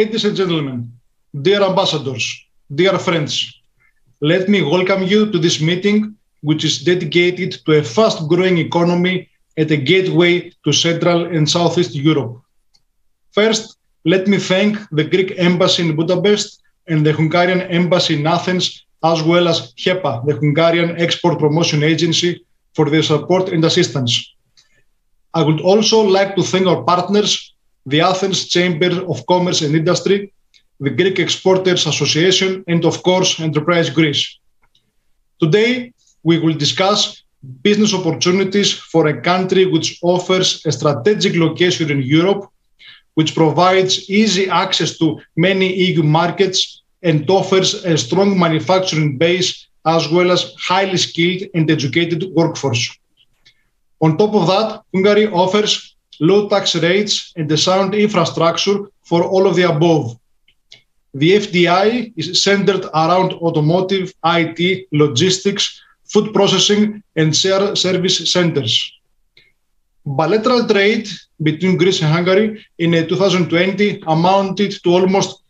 Ladies and gentlemen, dear ambassadors, dear friends, let me welcome you to this meeting, which is dedicated to a fast-growing economy at a gateway to Central and Southeast Europe. First, let me thank the Greek Embassy in Budapest and the Hungarian Embassy in Athens, as well as HEPA, the Hungarian Export Promotion Agency, for their support and assistance. I would also like to thank our partners, the Athens Chamber of Commerce and Industry, the Greek Exporters Association, and of course, Enterprise Greece. Today, we will discuss business opportunities for a country which offers a strategic location in Europe, which provides easy access to many EU markets and offers a strong manufacturing base as well as highly skilled and educated workforce. On top of that, Hungary offers low tax rates and a sound infrastructure for all of the above. The FDI is centered around automotive, IT, logistics, food processing, and service centers. Bilateral trade between Greece and Hungary in 2020 amounted to almost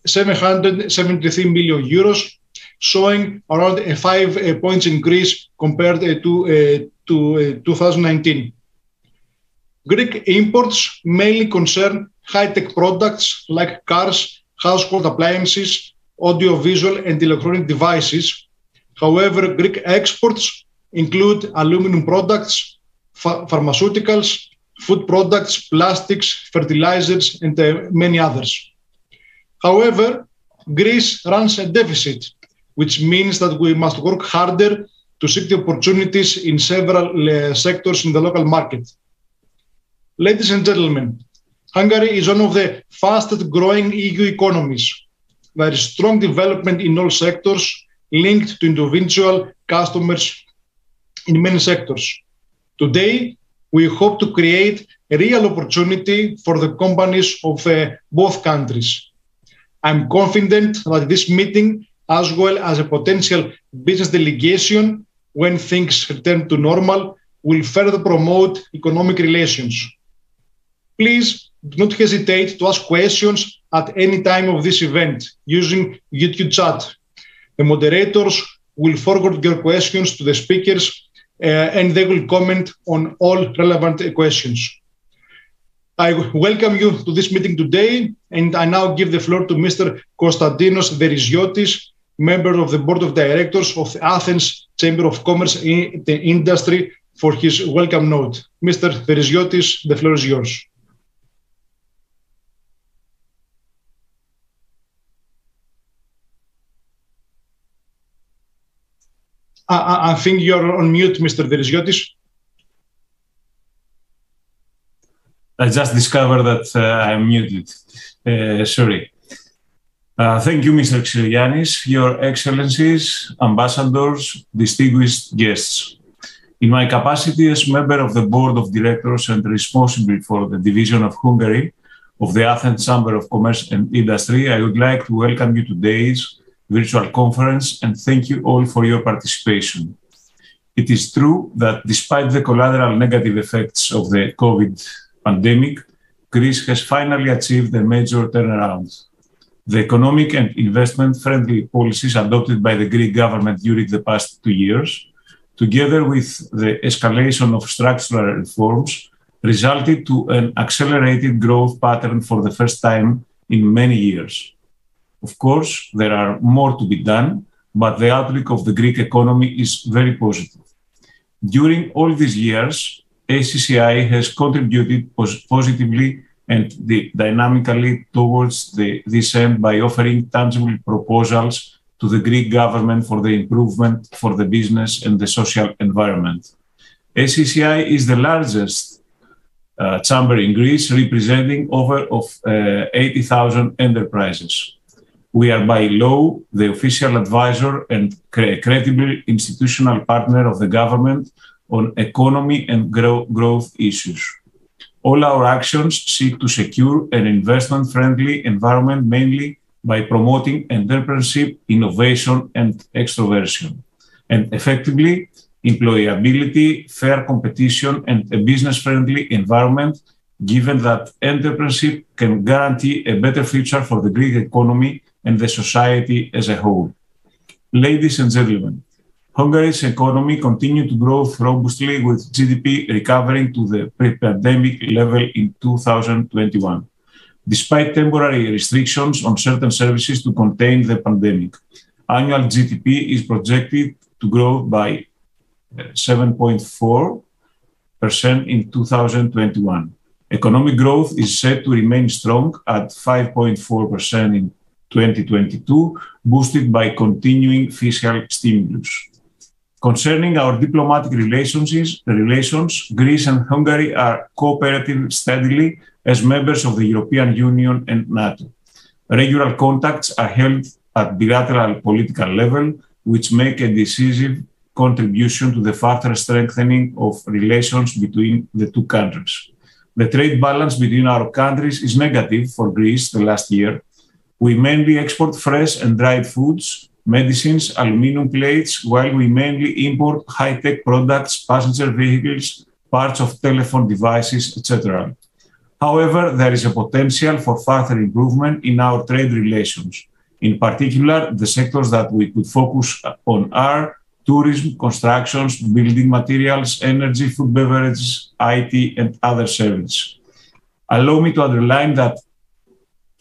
773 million euros, showing around a 5 points increase compared to 2019. Greek imports mainly concern high-tech products like cars, household appliances, audiovisual and electronic devices. However, Greek exports include aluminum products, pharmaceuticals, food products, plastics, fertilizers, and many others. However, Greece runs a deficit, which means that we must work harder to seek the opportunities in several sectors in the local market. Ladies and gentlemen, Hungary is one of the fastest growing EU economies. There is strong development in all sectors linked to individual customers in many sectors. Today, we hope to create a real opportunity for the companies of both countries. I'm confident that this meeting, as well as a potential business delegation, when things return to normal, will further promote economic relations. Please do not hesitate to ask questions at any time of this event using YouTube chat. The moderators will forward your questions to the speakers and they will comment on all relevant questions. I welcome you to this meeting today, and I now give the floor to Mr. Konstantinos Deriziotis, member of the Board of Directors of the Athens Chamber of Commerce and Industry, for his welcome note. Mr. Deriziotis, the floor is yours. I think you're on mute, Mr. Deriziotis. I just discovered that I'm muted. Sorry. Thank you, Mr. Xyrianis, Your Excellencies, Ambassadors, distinguished guests. In my capacity as member of the Board of Directors and responsible for the Division of Hungary of the Athens Chamber of Commerce and Industry, I would like to welcome you to today's virtual conference and thank you all for your participation. It is true that despite the collateral negative effects of the COVID pandemic, Greece has finally achieved a major turnaround. The economic and investment-friendly policies adopted by the Greek government during the past 2 years, together with the escalation of structural reforms, resulted to an accelerated growth pattern for the first time in many years. Of course, there are more to be done, but the outlook of the Greek economy is very positive. During all these years, ACCI has contributed positively and dynamically towards this end by offering tangible proposals to the Greek government for the improvement for the business and the social environment. ACCI is the largest chamber in Greece, representing over 80,000 enterprises. We are by law the official advisor and credible institutional partner of the government on economy and growth issues. All our actions seek to secure an investment-friendly environment, mainly by promoting entrepreneurship, innovation, and extroversion, and effectively employability, fair competition, and a business-friendly environment given that entrepreneurship can guarantee a better future for the Greek economy and the society as a whole. Ladies and gentlemen, Hungary's economy continued to grow robustly, with GDP recovering to the pre-pandemic level in 2021, despite temporary restrictions on certain services to contain the pandemic. Annual GDP is projected to grow by 7.4% in 2021. Economic growth is set to remain strong at 5.4% in 2022, boosted by continuing fiscal stimulus. Concerning our diplomatic relations, Greece and Hungary are cooperating steadily as members of the European Union and NATO. Regular contacts are held at bilateral political level, which make a decisive contribution to the further strengthening of relations between the two countries. The trade balance between our countries is negative for Greece the last year. We mainly export fresh and dried foods, medicines, aluminum plates, while we mainly import high-tech products, passenger vehicles, parts of telephone devices, etc. However, there is a potential for further improvement in our trade relations. In particular, the sectors that we could focus on are tourism, constructions, building materials, energy, food beverages, IT, and other services. Allow me to underline that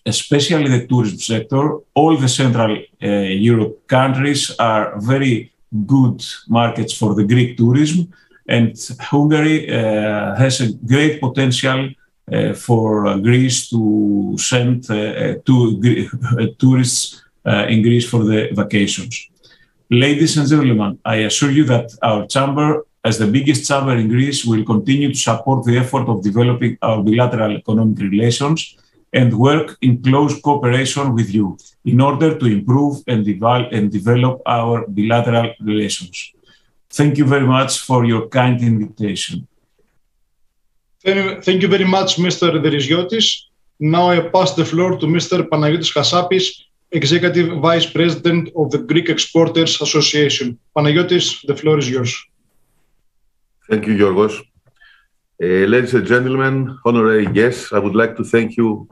especially the tourism sector, all the Central Europe countries are very good markets for the Greek tourism, and Hungary has a great potential for Greece to send tourists in Greece for the vacations. Ladies and gentlemen, I assure you that our chamber, as the biggest chamber in Greece, will continue to support the effort of developing our bilateral economic relations and work in close cooperation with you in order to improve and develop our bilateral relations. Thank you very much for your kind invitation. Thank you very much, Mr. Deriziotis. Now I pass the floor to Mr. Panagiotis Chassapis, Executive Vice President of the Greek Exporters Association. Panagiotis, the floor is yours. Thank you, Yorgos. Ladies and gentlemen, honorary guests, I would like to thank you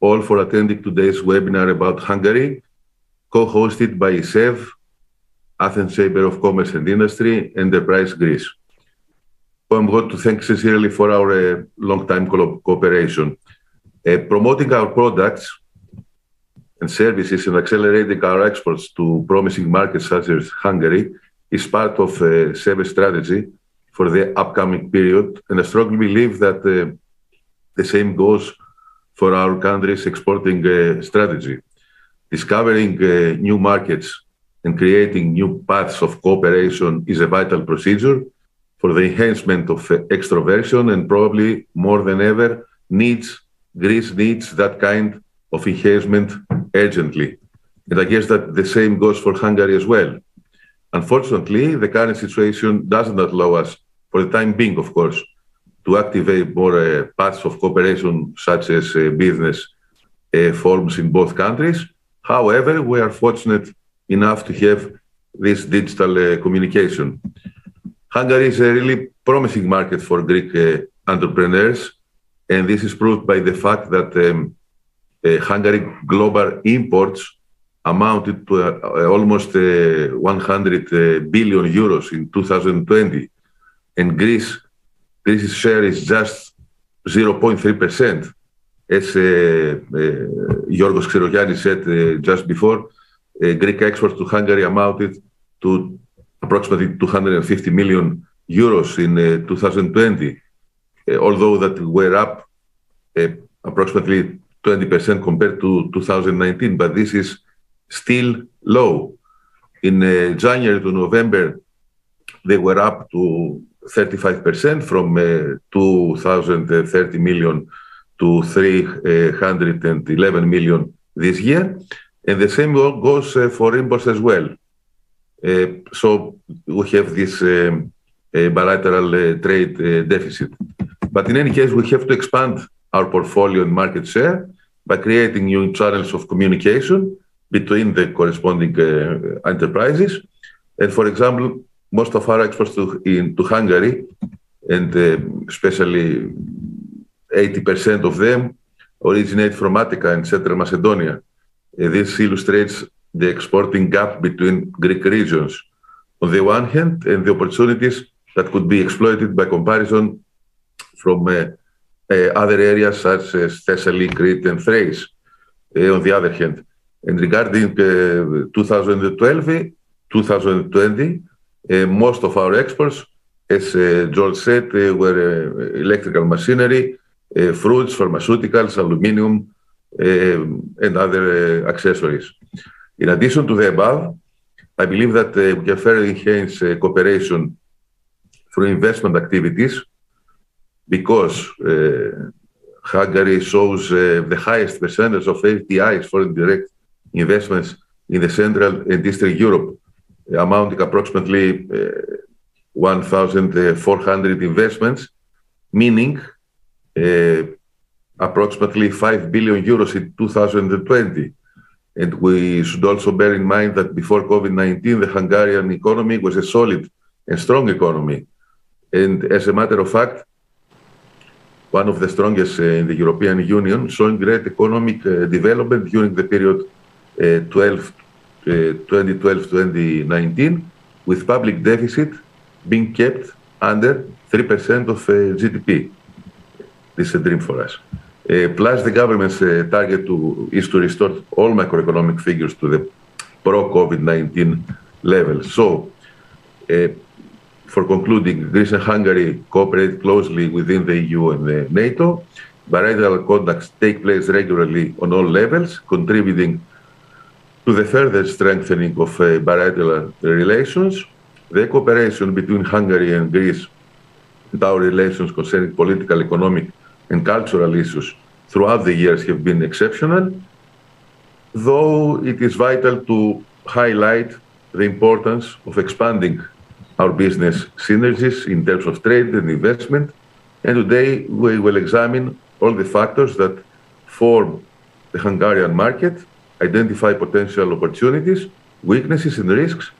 all for attending today's webinar about Hungary, co-hosted by ΣΕΒΕ, Athens Chamber of Commerce and Industry, Enterprise Greece. I want to thank sincerely for our long-time cooperation. Promoting our products and services and accelerating our exports to promising markets such as Hungary is part of ΣΕΒΕ's strategy for the upcoming period, and I strongly believe that the same goes for our country's exporting strategy. Discovering new markets and creating new paths of cooperation is a vital procedure for the enhancement of extroversion, and probably more than ever, Greece needs that kind of enhancement urgently. And I guess that the same goes for Hungary as well. Unfortunately, the current situation doesn't allow us, for the time being, of course, to activate more paths of cooperation, such as business forums in both countries. However, we are fortunate enough to have this digital communication. Hungary is a really promising market for Greek entrepreneurs, and this is proved by the fact that Hungary global imports amounted to almost 100 billion euros in 2020, and Greece's share is just 0.3%. As Yorgos Xerogiannis said just before, Greek exports to Hungary amounted to approximately 250 million euros in 2020, although that were up approximately 20% compared to 2019, but this is still low. In January to November, they were up to 35% from 230 million to 311 million this year. And the same goes for imports as well. So we have this bilateral trade deficit. But in any case, we have to expand our portfolio and market share by creating new channels of communication between the corresponding enterprises. And for example, most of our exports to Hungary, and especially 80% of them originate from Attica and Central Macedonia. This illustrates the exporting gap between Greek regions on the one hand, and the opportunities that could be exploited by comparison from other areas such as Thessaly, Crete, and Thrace, on the other hand. And regarding 2020, most of our exports, as George said, were electrical machinery, fruits, pharmaceuticals, aluminium, and other accessories. In addition to the above, I believe that we can further enhance cooperation through investment activities because Hungary shows the highest percentage of FDIs, foreign direct investments, in the Central and Eastern Europe, amounting approximately 1,400 investments, meaning approximately 5 billion euros in 2020. And we should also bear in mind that before COVID-19, the Hungarian economy was a solid and strong economy. And as a matter of fact, one of the strongest in the European Union, showing great economic development during the period 2012-2019, with public deficit being kept under 3% of GDP. This is a dream for us. Plus, the government's target is to restore all macroeconomic figures to the pro-COVID-19 level. So, for concluding, Greece and Hungary cooperate closely within the EU and the NATO. Bilateral contacts take place regularly on all levels, contributing to the further strengthening of bilateral relations. The cooperation between Hungary and Greece and our relations concerning political, economic, and cultural issues throughout the years have been exceptional, though it is vital to highlight the importance of expanding our business synergies in terms of trade and investment. And today we will examine all the factors that form the Hungarian market, identify potential opportunities, weaknesses, and risks,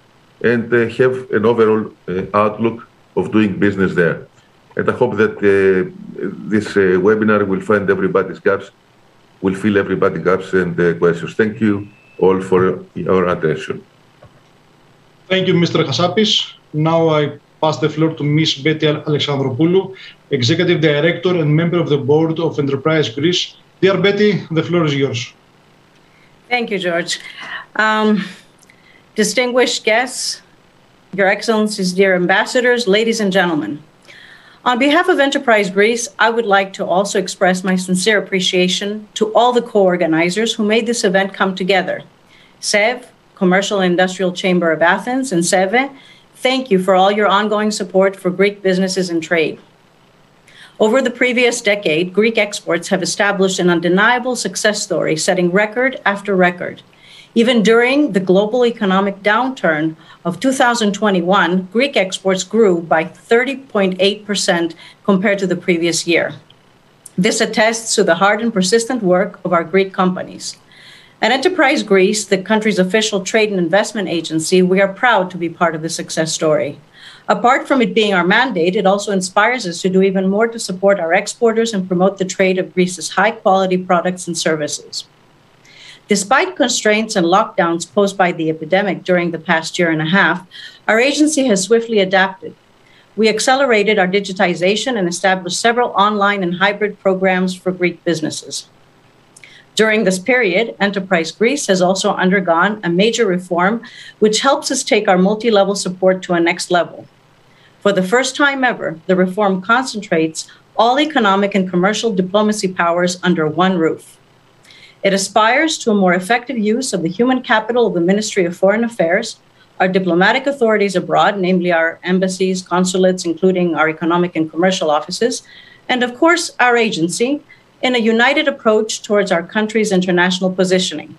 and have an overall outlook of doing business there. And I hope that this webinar will fill everybody's gaps and questions. Thank you all for your attention. Thank you, Mr. Hassapis. Now I pass the floor to Ms. Betty Alexandropoulou, Executive Director and Member of the Board of Enterprise Greece. Dear Betty, the floor is yours. Thank you, George. Distinguished guests, Your Excellencies, dear ambassadors, ladies and gentlemen. On behalf of Enterprise Greece, I would like to also express my sincere appreciation to all the co-organizers who made this event come together. ΣΕΒ, Commercial and Industrial Chamber of Athens, and ΣΕΒΕ, thank you for all your ongoing support for Greek businesses and trade. Over the previous decade, Greek exports have established an undeniable success story, setting record after record. Even during the global economic downturn of 2021, Greek exports grew by 30.8% compared to the previous year. This attests to the hard and persistent work of our Greek companies. At Enterprise Greece, the country's official trade and investment agency, we are proud to be part of the success story. Apart from it being our mandate, it also inspires us to do even more to support our exporters and promote the trade of Greece's high-quality products and services. Despite constraints and lockdowns posed by the epidemic during the past year and a half, our agency has swiftly adapted. We accelerated our digitization and established several online and hybrid programs for Greek businesses. During this period, Enterprise Greece has also undergone a major reform, which helps us take our multi-level support to a next level. For the first time ever, the reform concentrates all economic and commercial diplomacy powers under one roof. It aspires to a more effective use of the human capital of the Ministry of Foreign Affairs, our diplomatic authorities abroad, namely our embassies, consulates, including our economic and commercial offices, and of course, our agency, in a united approach towards our country's international positioning.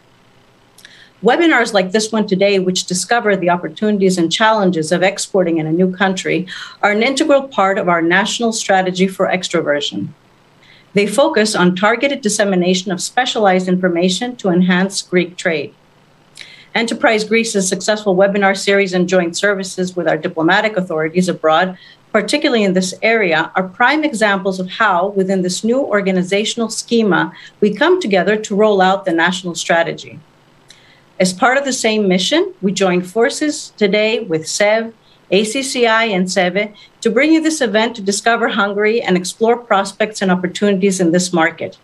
Webinars like this one today, which discover the opportunities and challenges of exporting in a new country, are an integral part of our national strategy for extroversion. They focus on targeted dissemination of specialized information to enhance Greek trade. Enterprise Greece's successful webinar series and joint services with our diplomatic authorities abroad particularly in this area, are prime examples of how, within this new organizational schema, we come together to roll out the national strategy. As part of the same mission, we joined forces today with ΣΕΒΕ, ACCI, and ΣΕΒΕ to bring you this event to discover Hungary and explore prospects and opportunities in this market.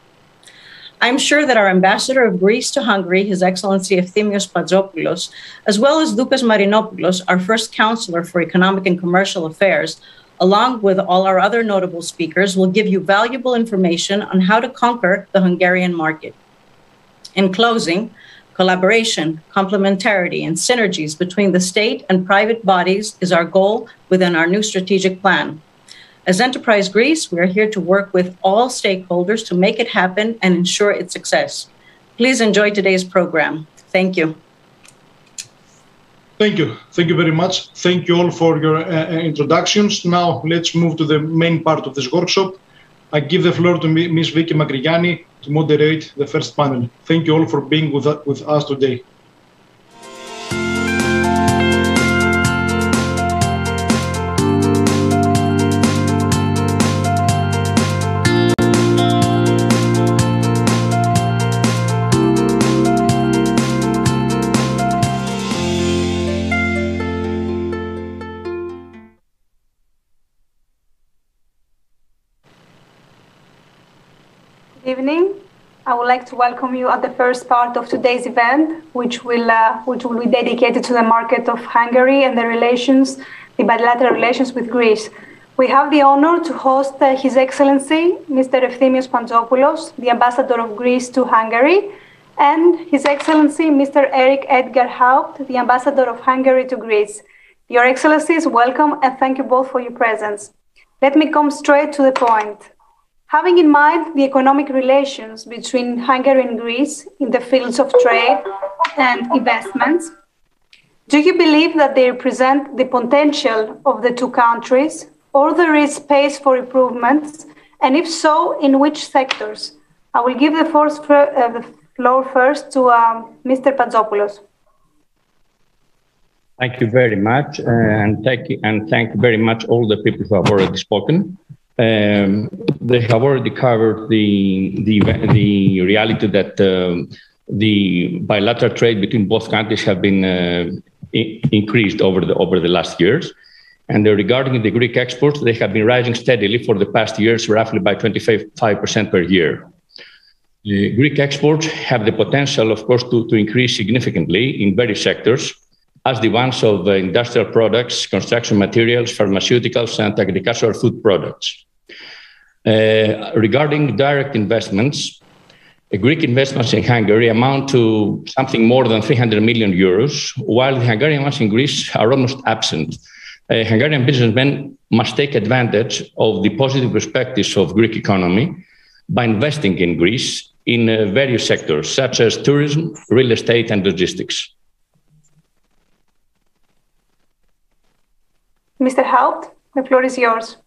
I'm sure that our ambassador of Greece to Hungary, His Excellency Efthimios Pantopoulos, as well as Doukas Marinopoulos, our first counselor for economic and commercial affairs, along with all our other notable speakers, will give you valuable information on how to conquer the Hungarian market. In closing, collaboration, complementarity, and synergies between the state and private bodies is our goal within our new strategic plan. As Enterprise Greece, we are here to work with all stakeholders to make it happen and ensure its success. Please enjoy today's program. Thank you. Thank you. Thank you very much. Thank you all for your introductions. Now, let's move to the main part of this workshop. I give the floor to Ms. Vicky Magriani to moderate the first panel. Thank you all for being with us today. Good evening. I would like to welcome you at the first part of today's event, which will be dedicated to the market of Hungary and the bilateral relations with Greece. We have the honor to host His Excellency, Mr. Efthimios Pantopoulos, the Ambassador of Greece to Hungary, and His Excellency, Mr. Eric Edgar Haupt, the Ambassador of Hungary to Greece. Your Excellencies, welcome and thank you both for your presence. Let me come straight to the point. Having in mind the economic relations between Hungary and Greece in the fields of trade and investments, do you believe that they represent the potential of the two countries, or there is space for improvements, and if so, in which sectors? I will give the floor first to Mr. Pantopoulos. Thank you very much, and thank you very much all the people who have already spoken. They have already covered the reality that the bilateral trade between both countries have been increased over the last years. And regarding the Greek exports, they have been rising steadily for the past years, roughly by 25% per year. The Greek exports have the potential, of course, to increase significantly in various sectors, as the ones of industrial products, construction materials, pharmaceuticals, and agricultural food products. Regarding direct investments, Greek investments in Hungary amount to something more than 300 million euros, while the Hungarian ones in Greece are almost absent. Hungarian businessmen must take advantage of the positive perspectives of Greek economy by investing in Greece in various sectors, such as tourism, real estate, and logistics. Mr. Haupt, the floor is yours.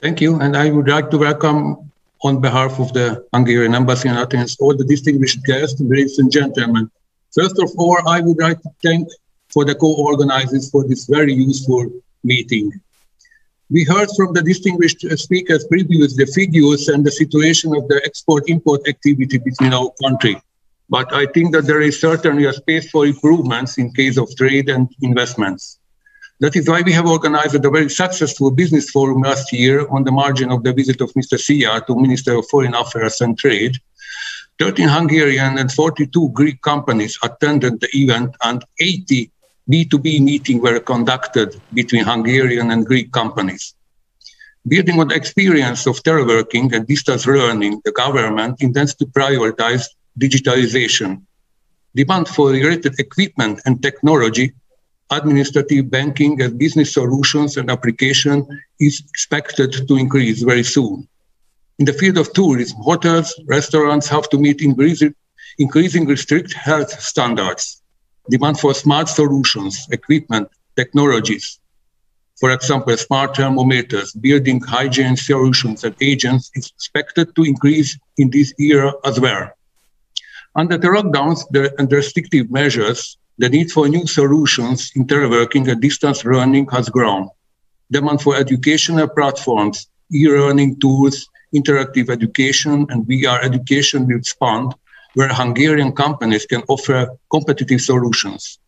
Thank you, and I would like to welcome, on behalf of the Hungarian Embassy in Athens, all the distinguished guests, ladies and gentlemen. First of all, I would like to thank for the co-organizers for this very useful meeting. We heard from the distinguished speakers previously the figures and the situation of the export-import activity between our country. But I think that there is certainly a space for improvements in case of trade and investments. That is why we have organized a very successful business forum last year on the margin of the visit of Mr. Szijjártó to Minister of Foreign Affairs and Trade. 13 Hungarian and 42 Greek companies attended the event, and 80 B2B meetings were conducted between Hungarian and Greek companies. Building on the experience of teleworking and distance learning, the government intends to prioritize digitalization. Demand for related equipment and technology, administrative, banking, and business solutions and application is expected to increase very soon. In the field of tourism, hotels, restaurants have to meet increasingly strict health standards. Demand for smart solutions, equipment, technologies, for example, smart thermometers, building hygiene solutions and agents is expected to increase in this era as well. Under the lockdowns and restrictive measures, the need for new solutions in teleworking and distance learning has grown. demand for educational platforms, e-learning tools, interactive education, and VR education will expand, where Hungarian companies can offer competitive solutions.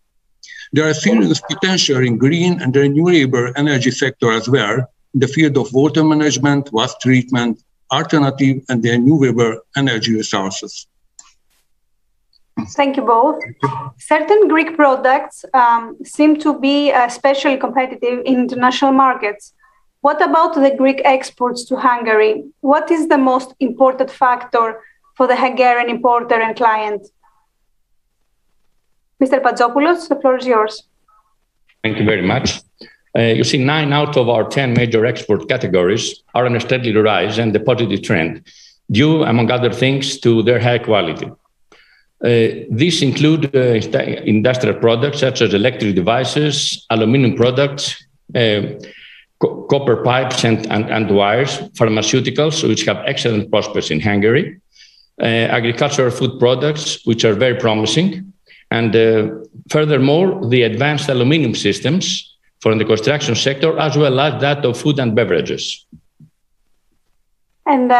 There are serious potential in green and renewable energy sector as well, in the field of water management, waste treatment, alternative and renewable energy resources. Thank you both. Certain Greek products seem to be especially competitive in international markets. What about the Greek exports to Hungary? What is the most important factor for the Hungarian importer and client? Mr. Patzopoulos, the floor is yours. Thank you very much. You see, 9 out of our 10 major export categories are on a steady rise and a positive trend, due, among other things, to their high quality. These include industrial products such as electric devices, aluminum products, copper pipes and wires, pharmaceuticals, which have excellent prospects in Hungary, agricultural food products, which are very promising, and furthermore, the advanced aluminum systems for the construction sector, as well as that of food and beverages. And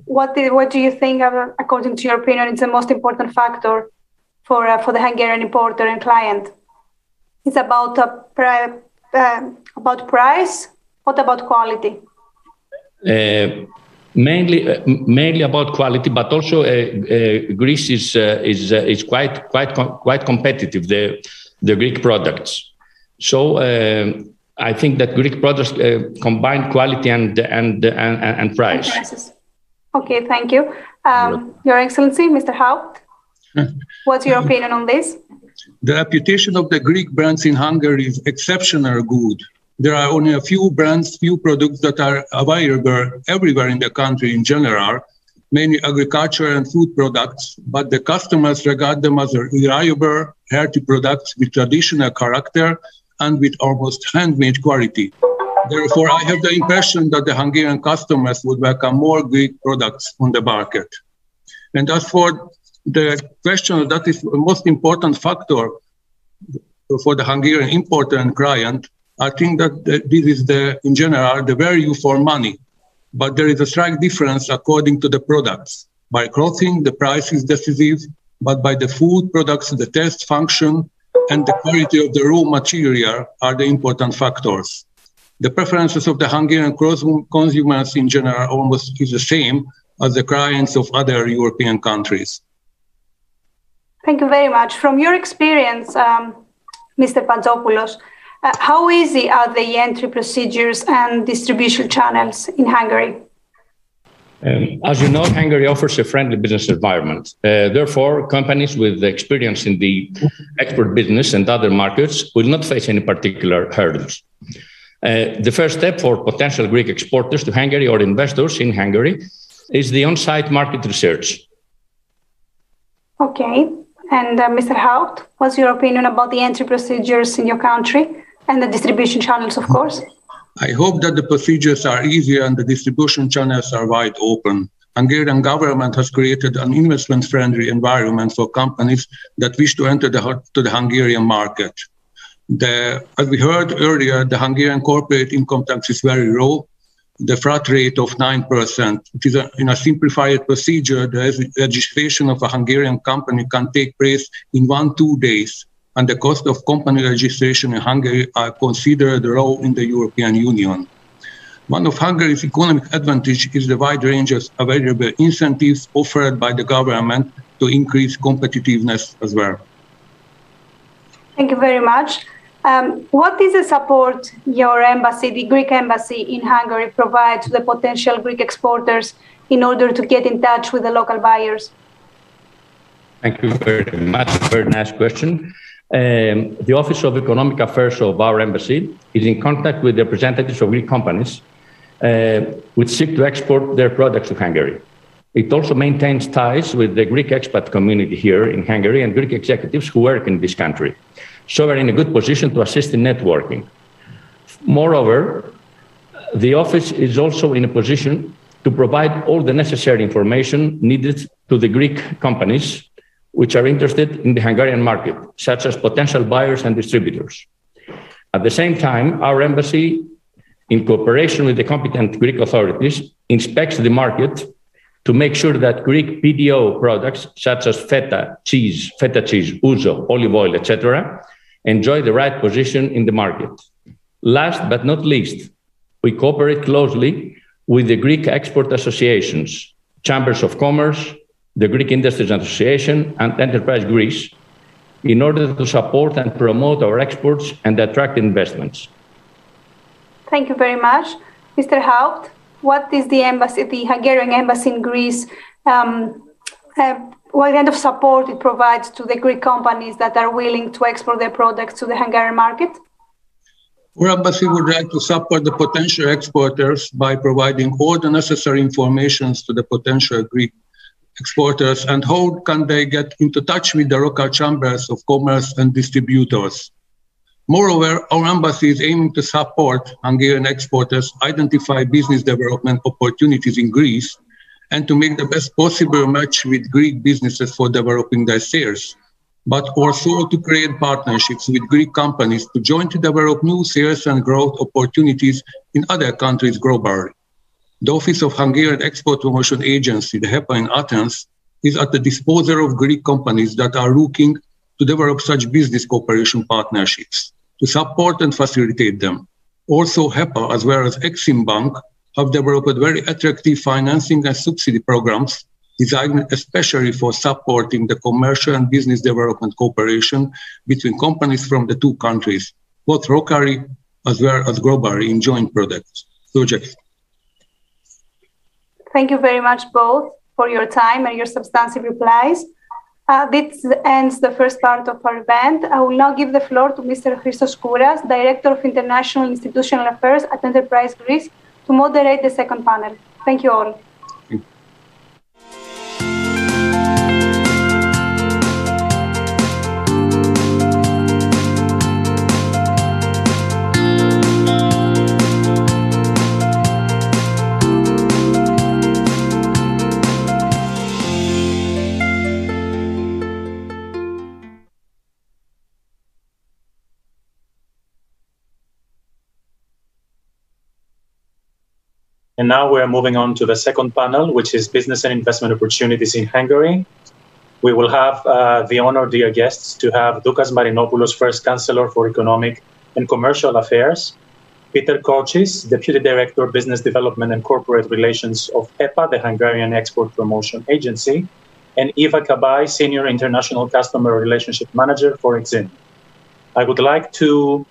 what do you think, according to your opinion, is the most important factor for the Hungarian importer and client? It's about price. What about quality? Mainly about quality, but also Greece is quite competitive. The Greek products. So I think that Greek products combine quality and price. Okay, thank you. Your Excellency, Mr. Haupt, what's your opinion on this? The reputation of the Greek brands in Hungary is exceptionally good. There are only a few brands, few products that are available everywhere in the country in general, mainly agriculture and food products, but the customers regard them as reliable, healthy products with traditional character and with almost handmade quality. Therefore, I have the impression that the Hungarian customers would welcome more Greek products on the market. And as for the question that is the most important factor for the Hungarian importer and client, I think that this is in general, the value for money. But there is a slight difference according to the products. By clothing, the price is decisive, but by the food products, the taste, function, and the quality of the raw material are the important factors. The preferences of the Hungarian consumers in general almost is the same as the clients of other European countries. Thank you very much. From your experience, Mr. Patzopoulos, how easy are the entry procedures and distribution channels in Hungary? As you know, Hungary offers a friendly business environment. Therefore, companies with experience in the export business and other markets will not face any particular hurdles. The first step for potential Greek exporters to Hungary or investors in Hungary is the on-site market research. Okay. And Mr. Haupt, what's your opinion about the entry procedures in your country and the distribution channels, of course? I hope that the procedures are easier and the distribution channels are wide open. Hungarian government has created an investment-friendly environment for companies that wish to enter the Hungarian market. As we heard earlier, the Hungarian corporate income tax is very low, the flat rate of 9%. It is in a simplified procedure. The registration of a Hungarian company can take place in 1-2 days, and the cost of company registration in Hungary are considered low in the European Union. One of Hungary's economic advantages is the wide range of available incentives offered by the government to increase competitiveness as well. Thank you very much. What is the support your embassy, the Greek embassy in Hungary, provides to the potential Greek exporters in order to get in touch with the local buyers? Thank you very much. Very nice question. The Office of Economic Affairs of our embassy is in contact with the representatives of Greek companies which seek to export their products to Hungary. It also maintains ties with the Greek expat community here in Hungary and Greek executives who work in this country. So we're in a good position to assist in networking. Moreover, the office is also in a position to provide all the necessary information needed to the Greek companies which are interested in the Hungarian market, such as potential buyers and distributors. At the same time, our embassy in cooperation with the competent Greek authorities, inspects the market to make sure that Greek PDO products such as feta cheese, ouzo, olive oil, etc., enjoy the right position in the market. Last but not least, we cooperate closely with the Greek export associations, Chambers of Commerce, the Greek Industries Association, and Enterprise Greece, in order to support and promote our exports and attract investments. Thank you very much. Mr. Haupt, what is the Hungarian embassy in Greece, what kind of support it provides to the Greek companies that are willing to export their products to the Hungarian market? Our embassy would like to support the potential exporters by providing all the necessary information to the potential Greek exporters and how can they get into touch with the local chambers of commerce and distributors. Moreover, our embassy is aiming to support Hungarian exporters identify business development opportunities in Greece and to make the best possible match with Greek businesses for developing their sales, but also to create partnerships with Greek companies to jointly develop new sales and growth opportunities in other countries globally. The Office of Hungarian Export Promotion Agency, the HEPA in Athens, is at the disposal of Greek companies that are looking to develop such business cooperation partnerships, to support and facilitate them. Also, HEPA, as well as Exim Bank, have developed very attractive financing and subsidy programs designed especially for supporting the commercial and business development cooperation between companies from the two countries, both locally as well as globally in joint projects. Thank you very much both for your time and your substantive replies. This ends the first part of our event. I will now give the floor to Mr. Christos Kouras, Director of International Institutional Affairs at Enterprise Greece, to moderate the second panel. Thank you all. And now we're moving on to the second panel, which is business and investment opportunities in Hungary. We will have the honor, dear guests, to have Doukas Marinopoulos, First Chancellor for Economic and Commercial Affairs, Peter Kochis, Deputy Director, Business Development and Corporate Relations of EPA, the Hungarian Export Promotion Agency, and Eva Kabai, Senior International Customer Relationship Manager for Exim. I would like to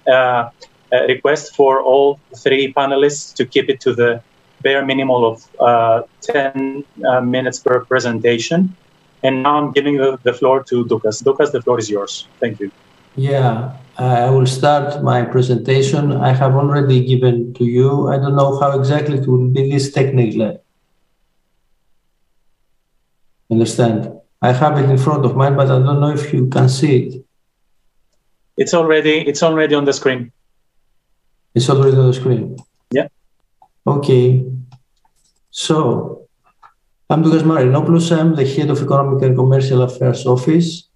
request for all three panelists to keep it to the bare minimum of 10 minutes per presentation. And now I'm giving the floor to Doukas. Doukas, the floor is yours. Thank you. Yeah, I will start my presentation. I have already given to you. I don't know how exactly it will be this technically. Understand? I have it in front of mine, but I don't know if you can see it. It's already on the screen. It's already on the screen. Yeah. Okay. So, I'm Doukas Marinopoulos. I'm the head of Economic and Commercial Affairs Office.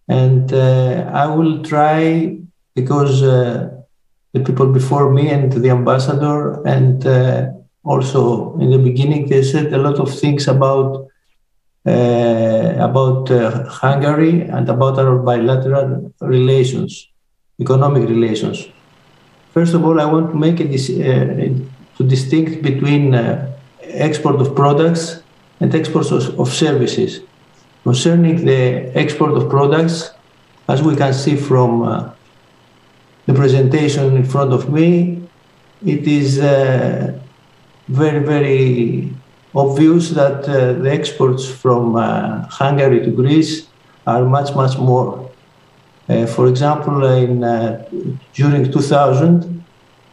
And I will try, because the people before me and the ambassador, and also in the beginning, they said a lot of things about Hungary and about our bilateral relations, economic relations. First of all, I want to make to distinct between export of products and exports of services. Concerning the export of products, as we can see from the presentation in front of me, it is very, very obvious that the exports from Hungary to Greece are much, much more. For example, during 2000,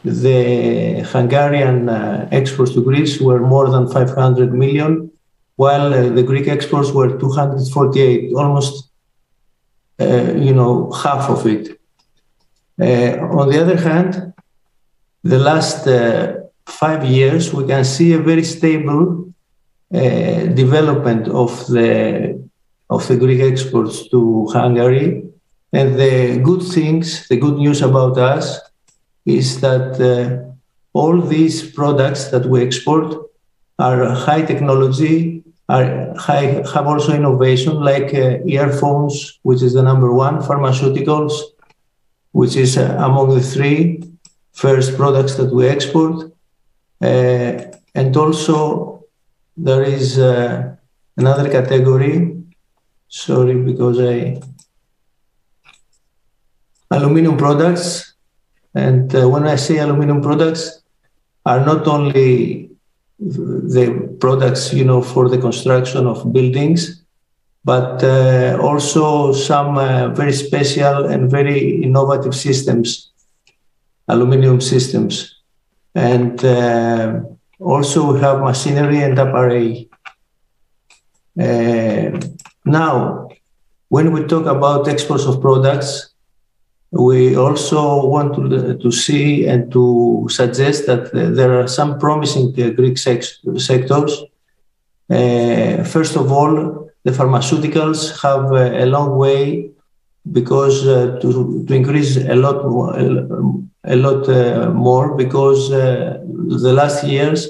the Hungarian exports to Greece were more than 500 million, while the Greek exports were 248, almost, half of it. On the other hand, the last 5 years, we can see a very stable development of the Greek exports to Hungary. And the good news about us is that all these products that we export are high technology, have also innovation like earphones, which is the number one, pharmaceuticals, which is among the three first products that we export. And also there is another category, sorry, because aluminum products. And when I say aluminum products, are not only the products, for the construction of buildings, but also some very special and very innovative systems, aluminum systems. And also we have machinery and apparel. Now, when we talk about exports of products, we also want to see and to suggest that there are some promising Greek sectors. First of all, the pharmaceuticals have a long way because to increase a lot more because the last years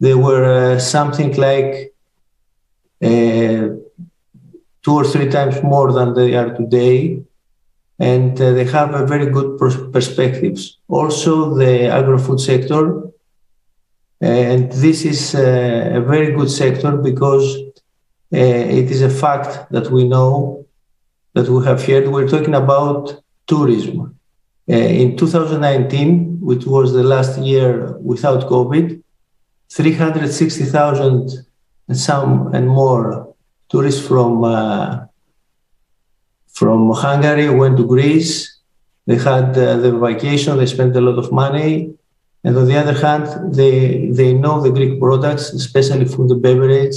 they were something like 2 or 3 times more than they are today. And they have a very good perspectives. Also, the agro-food sector, and this is a very good sector because it is a fact that we know, that we have heard. We're talking about tourism. In 2019, which was the last year without COVID, 360,000 and some and more tourists from Hungary went to Greece. They had the vacation, they spent a lot of money. And on the other hand, they know the Greek products, especially food and beverage.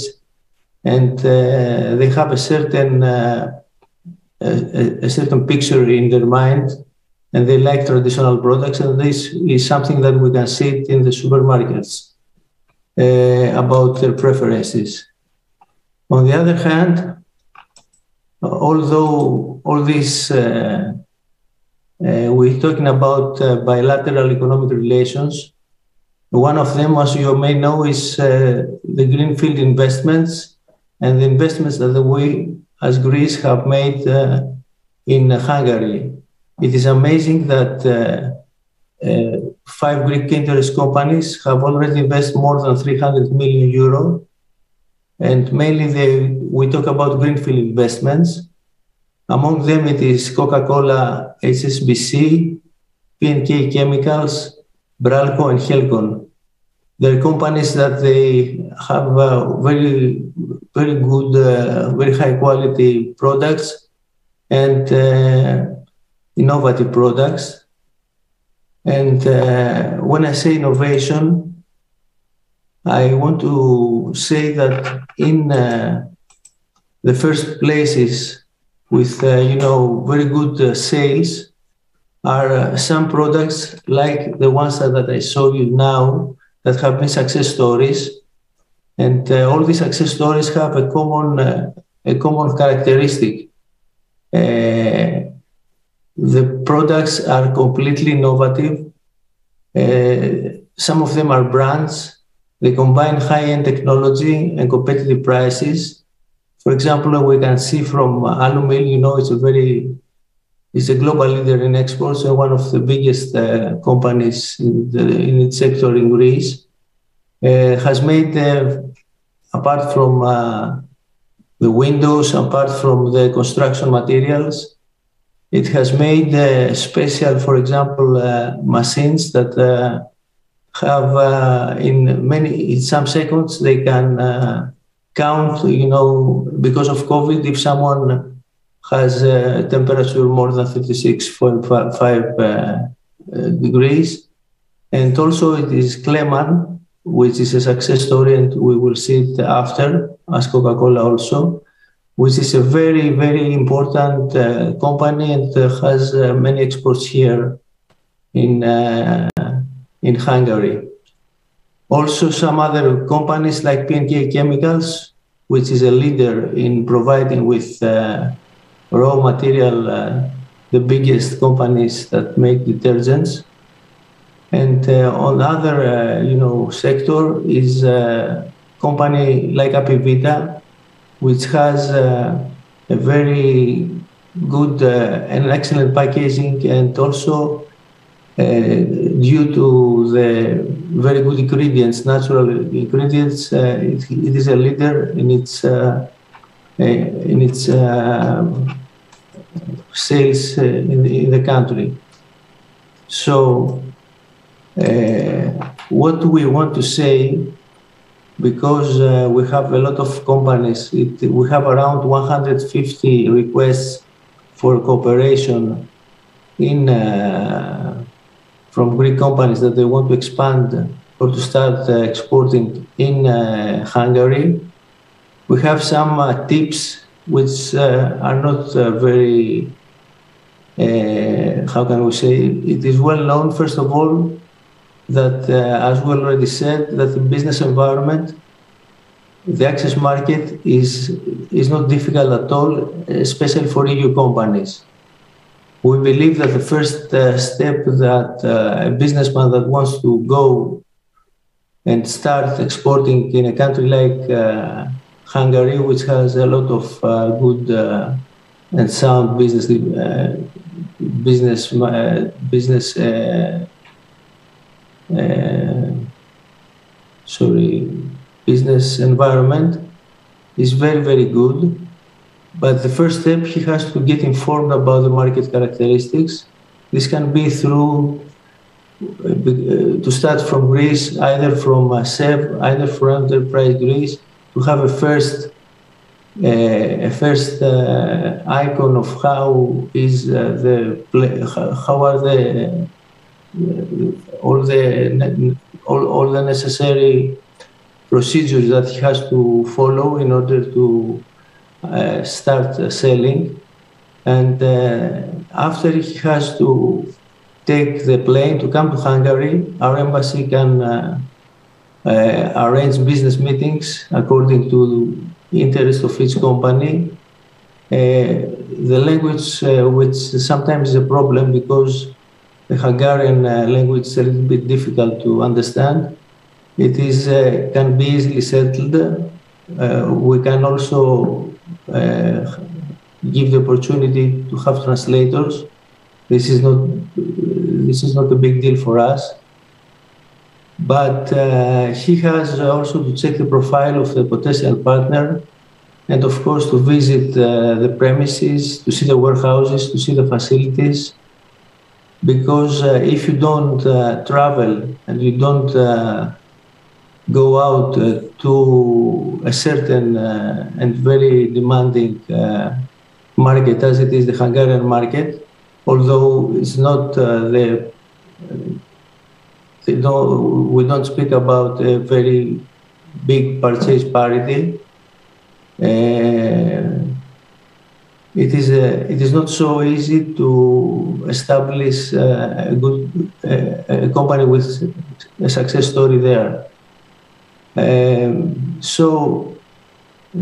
And they have a certain picture in their mind, and they like traditional products. And this is something that we can see in the supermarkets about their preferences. On the other hand, although all this, we're talking about bilateral economic relations, one of them, as you may know, is the greenfield investments and the investments that we, as Greece, have made in Hungary. It is amazing that 5 Greek interest companies have already invested more than 300 million euro. And mainly we talk about greenfield investments. Among them, it is Coca-Cola, HSBC, P&K Chemicals, Bralco, and Helcon. They're companies that they have very, very good, very high quality products and innovative products. And when I say innovation, I want to say that in the first places with, very good sales are some products like the ones that I show you now that have been success stories. And all these success stories have a common characteristic. The products are completely innovative. Some of them are brands. They combine high-end technology and competitive prices. For example, we can see from Alumil, it's a global leader in exports and one of the biggest companies in its sector in Greece. Has made, apart from the windows, apart from the construction materials, it has made special, for example, machines that have in some seconds they can count, because of COVID, if someone has a temperature more than 36.5 degrees. And also it is Kleman, which is a success story, and we will see it after, as Coca-Cola also, which is a very, very important company and has many exports here in Hungary. Also, some other companies like P&K Chemicals, which is a leader in providing with raw material, the biggest companies that make detergents. And on the other, sector is a company like Apivita, which has a very good and excellent packaging, and also due to the very good ingredients, natural ingredients, it is a leader in its sales in the country. So what we want to say, because we have a lot of companies, we have around 150 requests for cooperation from Greek companies that they want to expand or to start exporting in Hungary. We have some tips which are not very, how can we say, it is well known, first of all, that as we already said, that the business environment, the access market is not difficult at all, especially for EU companies. We believe that the first step that a businessman that wants to go and start exporting in a country like Hungary, which has a lot of good and sound business environment, is very, very good. But the first step, he has to get informed about the market characteristics. This can be through, to start from Greece, either from ΣΕΒΕ, either from Enterprise Greece, to have a first icon of how is how are all the necessary procedures that he has to follow in order to start selling. And after he has to take the plane to come to Hungary, our embassy can arrange business meetings according to the interest of each company. The language, which sometimes is a problem because the Hungarian language is a little bit difficult to understand, it is can be easily settled. We can also give the opportunity to have translators. This is not a big deal for us. But he has also to check the profile of the potential partner, and of course to visit the premises, to see the warehouses, to see the facilities. Because if you don't travel and you don't go out to a certain and very demanding market as it is the Hungarian market, although it's not we don't speak about a very big purchase parity. It is not so easy to establish a good company with a success story there. So,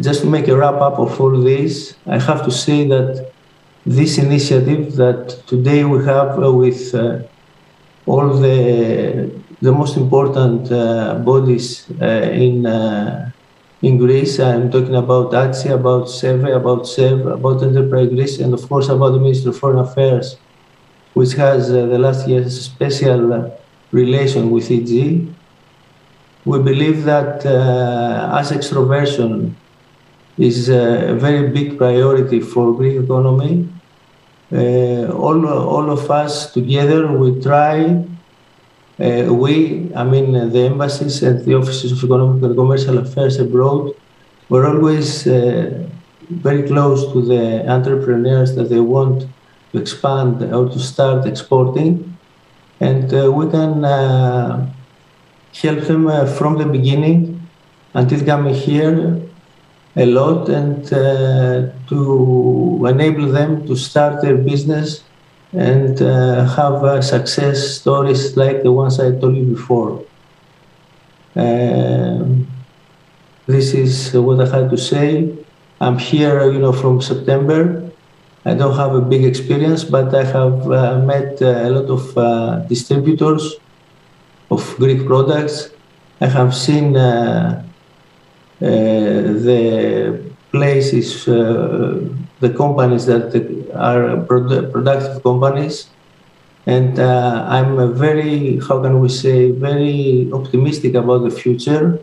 just to make a wrap up of all this, I have to say that this initiative that today we have with all the most important bodies in Greece, I'm talking about ATSI, about ΣΕΒΕ, about ΣΕΒΕ, about Enterprise Greece, and of course about the Ministry of Foreign Affairs, which has the last year's special relation with EG. We believe that as extroversion is a very big priority for Greek economy, all of us together, we try, the embassies and the offices of economic and commercial affairs abroad, we're always very close to the entrepreneurs that they want to expand or to start exporting. And we can help them from the beginning until coming here a lot, and to enable them to start their business and have success stories like the ones I told you before. This is what I had to say. I'm here, from September. I don't have a big experience, but I have met a lot of distributors of Greek products. I have seen the places, the companies that are productive companies. And I'm very, how can we say, very optimistic about the future,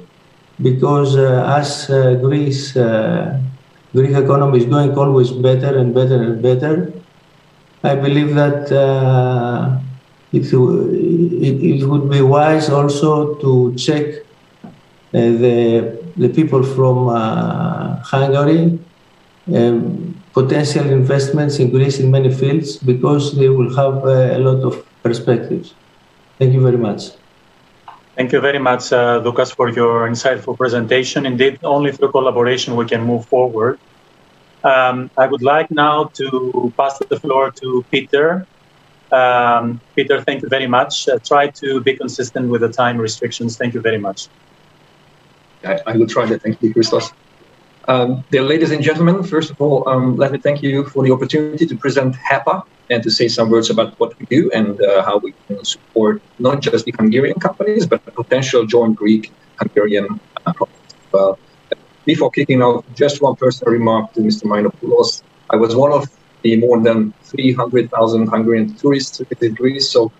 because as Greek economy is going always better and better and better, I believe that it would be wise also to check the people from Hungary, potential investments in Greece in many fields, because they will have a lot of perspectives. Thank you very much. Thank you very much, Dukas, for your insightful presentation. Indeed, only through collaboration we can move forward. I would like now to pass the floor to Peter. Peter, thank you very much. Try to be consistent with the time restrictions. Thank you very much. I will try that. Thank you, Christos. Dear ladies and gentlemen, first of all, let me thank you for the opportunity to present HEPA and to say some words about what we do and how we can support not just the Hungarian companies, but the potential joint Greek-Hungarian projects as well. Before kicking off, just one personal remark to Mr. Mainopoulos. I was one of the more than 300,000 Hungarian tourists who visited Greece, so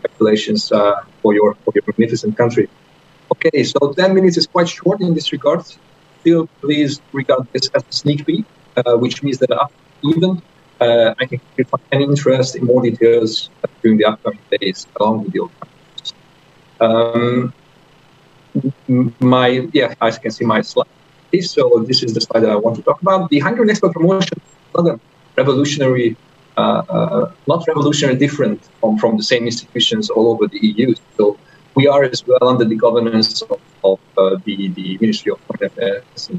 congratulations for your magnificent country. Okay, so 10 minutes is quite short in this regard. Still, please regard this as a sneak peek, which means that after the event, I can find any interest in more details during the upcoming days, along with the organizers. As you can see my slide. So this is the slide that I want to talk about. The Hungarian export promotion is not a revolutionary, not revolutionary different from the same institutions all over the EU. So we are as well under the governance of the Ministry of Foreign Affairs,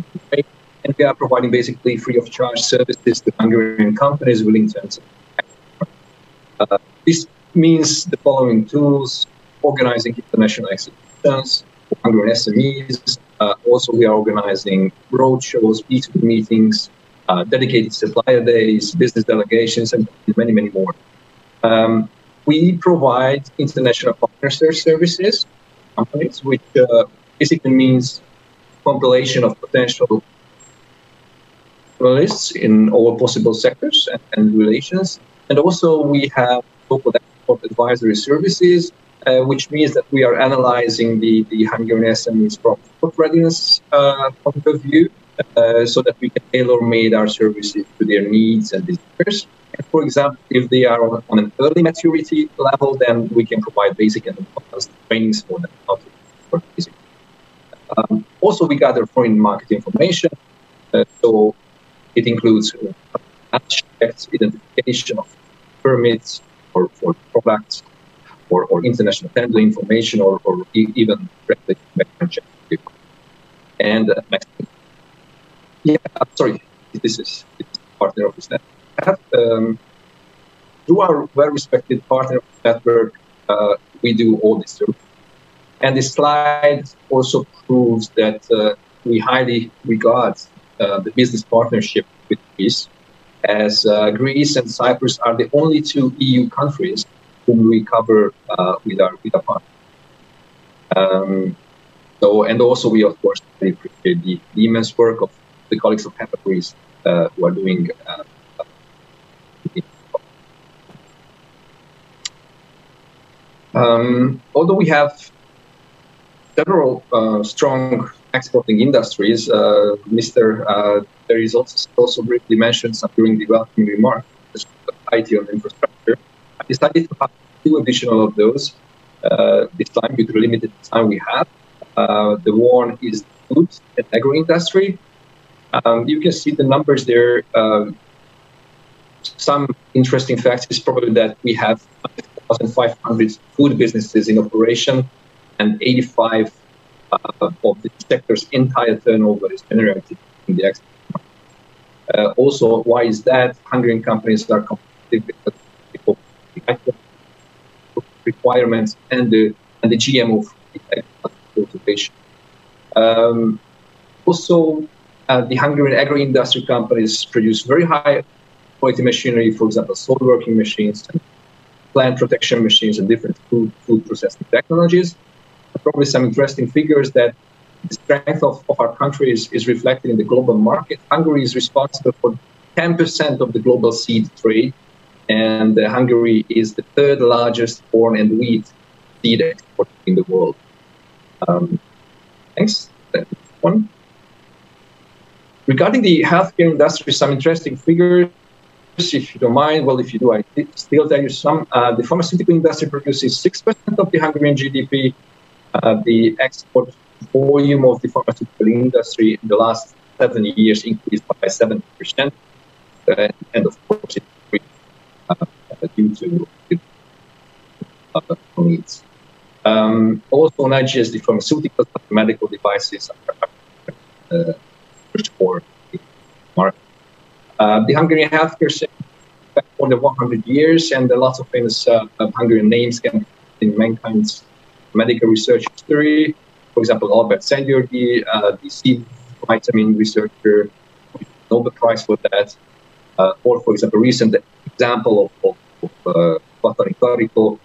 and we are providing basically free of charge services to Hungarian companies willing to enter. This means the following tools: organizing international exhibitions for Hungarian SMEs. Also, we are organizing roadshows, B2B meetings, dedicated supplier days, business delegations, and many, many more. We provide international partner services, companies, which basically means compilation of potential journalists in all possible sectors and relations. And also we have local export advisory services, which means that we are analyzing the Hungarian SMEs from export readiness point of view, so that we can tailor-made our services to their needs and desires. And for example, if they are on an early maturity level, then we can provide basic and advanced trainings for them how to work basic. Also, we gather foreign market information, so it includes checks, identification of permits for products, or international tender information, or even regulatory checks. And next, this is partner of this network. Through our well-respected partner network, we do all this too. And this slide also proves that we highly regard the business partnership with Greece, as Greece and Cyprus are the only two EU countries whom we cover with our partner. And also we, of course, really appreciate the immense work of the colleagues of HEPA Greece who are doing although we have several strong exporting industries, there is also briefly mentioned some during the welcoming remark, IT and infrastructure. I decided to have two additional of those this time with the limited time we have. The one is food and agro industry. You can see the numbers there. Some interesting facts is probably that we have 1,500 food businesses in operation, and 85 of the sector's entire turnover is generated in the export market. Also, why is that? Hungarian companies are competitive because of the requirements and the GMO cultivation. Also, the Hungarian agro-industry companies produce very high quality machinery, for example, soil working machines, and plant protection machines, and different food processing technologies. probably some interesting figures that the strength of our country is reflected in the global market. Hungary is responsible for 10% of the global seed trade, and Hungary is the third largest corn and wheat seed exporter in the world. Thanks. Next one. Regarding the healthcare industry, some interesting figures, if you don't mind. Well, if you do, I still tell you some. The pharmaceutical industry produces 6% of the Hungarian GDP. The export volume of the pharmaceutical industry in the last 7 years increased by 7%. And of course, it increased due to needs. Also, not just the pharmaceuticals, but medical devices are for the market. The Hungarian healthcare sector for more than 100 years, and lots of famous Hungarian names can be in mankind's medical research history. For example, Albert Szent-Györgyi, the C vitamin researcher, Nobel Prize for that. Or, for example, recent example of Katalin Karikó,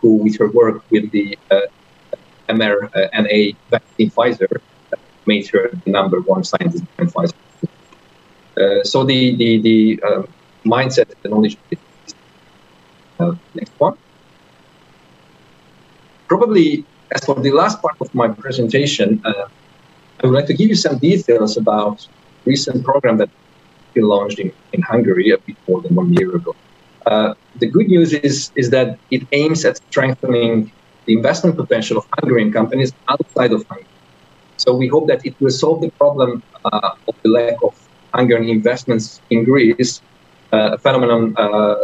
who, with her work with the mRNA vaccine Pfizer, made her the #1 scientist in Pfizer. So the mindset, the knowledge. Next one. Probably, as for the last part of my presentation, I would like to give you some details about recent program that we launched in Hungary a bit more than 1 year ago. The good news is that it aims at strengthening the investment potential of Hungarian companies outside of Hungary. So we hope that it will solve the problem of the lack of Hungarian investments in Greece, a phenomenon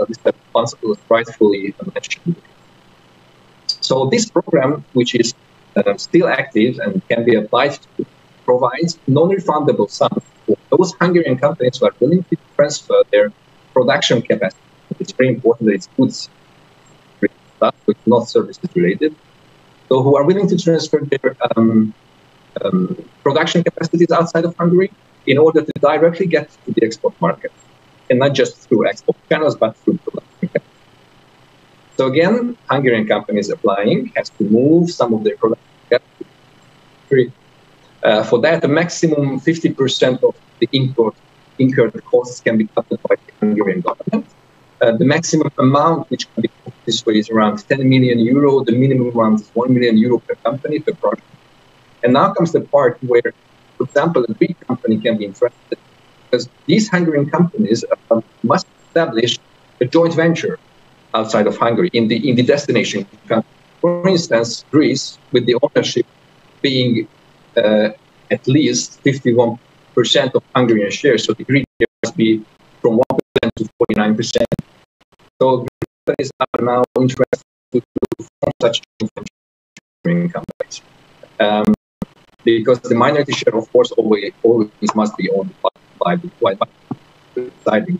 Mr. Responsible rightfully mentioned. So this program, which is still active and can be applied to, provides non-refundable sums for those Hungarian companies who are willing to transfer their production capacity. It's very important that it's goods stuff, but not services related. So who are willing to transfer their production capacities outside of Hungary in order to directly get to the export market, and not just through export channels, but through production capacity. So again, Hungarian companies applying has to move some of their production capacity. For that, a maximum 50% of the incurred costs can be covered by the Hungarian government. The maximum amount which can be put this way is around 10 million euro. The minimum amount is 1 million euro per company, per project. And now comes the part where, for example, a Greek company can be interested, because these Hungarian companies must establish a joint venture outside of Hungary in the destination country. For instance, Greece, with the ownership being at least 51% of Hungarian shares, so the Greek share must be from 1% to 49%. So companies are now interested to form such joint venture companies. Because the minority share, of course, always must be owned by the deciding.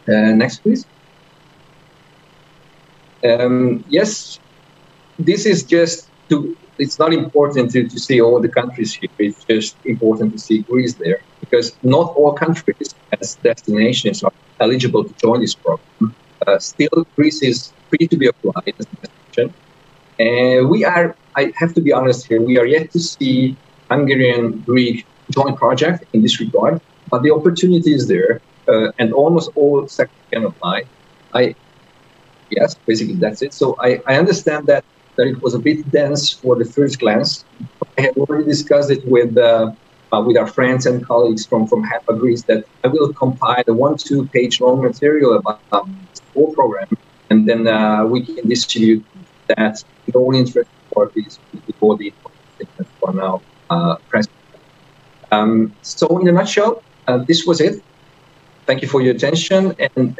Next, please. Yes, this is just to. It's not important to see all the countries here. It's just important to see Greece there, because not all countries as destinations are eligible to join this program. Still, Greece is free to be applied as a destination. We are, I have to be honest here, we are yet to see Hungarian-Greek joint project in this regard, but the opportunity is there, and almost all sectors can apply. Yes, basically that's it. So I understand that it was a bit dense for the first glance. I have already discussed it with our friends and colleagues from HAPA Greece that I will compile a 1-2 page long material about this whole program, and then we can distribute that to all interested parties before the for now present. So in a nutshell, this was it. Thank you for your attention, and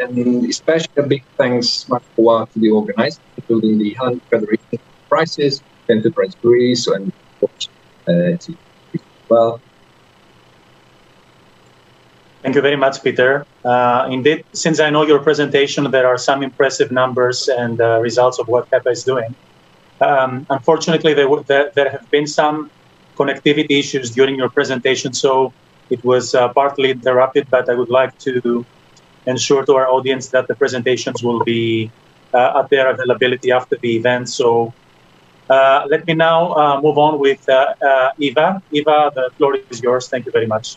especially a big thanks to the organizers, including the Hungarian Federation of Enterprises, Enterprise Greece, and of course, well. Thank you very much, Peter. Indeed, since I know your presentation, there are some impressive numbers and results of what HAPA is doing. Unfortunately, there have been some connectivity issues during your presentation, so it was partly interrupted, but I would like to ensure to our audience that the presentations will be at their availability after the event. So let me now move on with Eva. Eva, the floor is yours. Thank you very much.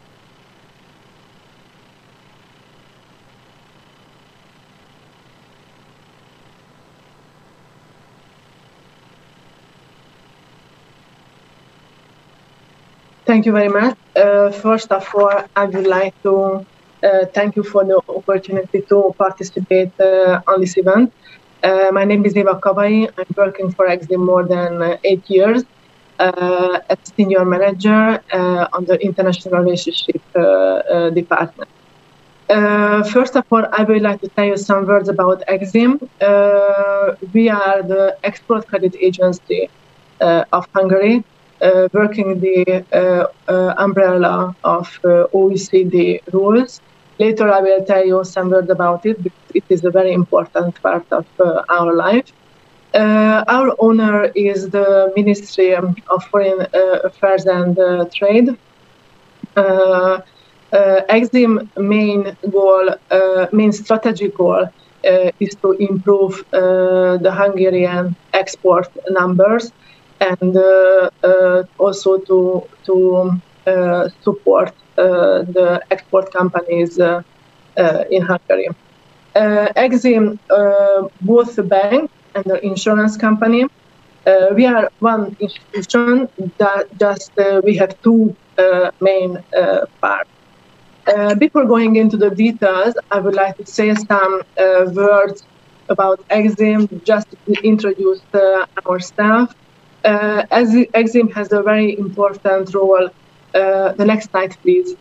Thank you very much. First of all, I would like to thank you for the opportunity to participate on this event. My name is Eva Kabai. I'm working for EXIM more than 8 years as senior manager on the international relationship department. First of all, I would like to tell you some words about EXIM. We are the export credit agency of Hungary, working the umbrella of OECD rules. Later, I will tell you some words about it, because it is a very important part of our life. Our owner is the Ministry of Foreign Affairs and Trade. EXIM main strategic goal is to improve the Hungarian export numbers, and also to support the export companies in Hungary. EXIM, both the bank and the insurance company, we are one institution that we have two main parts. Before going into the details, I would like to say some words about EXIM, just to introduce our staff. EXIM has a very important role. The next slide, please.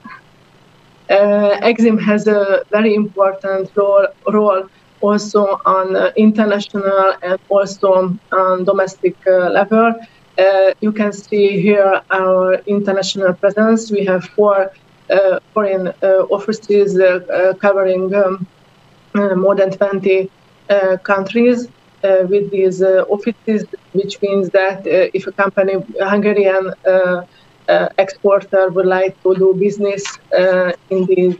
EXIM has a very important role also on international and also on domestic level. You can see here our international presence. We have 4 foreign offices covering more than 20 countries. With these offices, which means that if a company, Hungarian exporter, would like to do business in these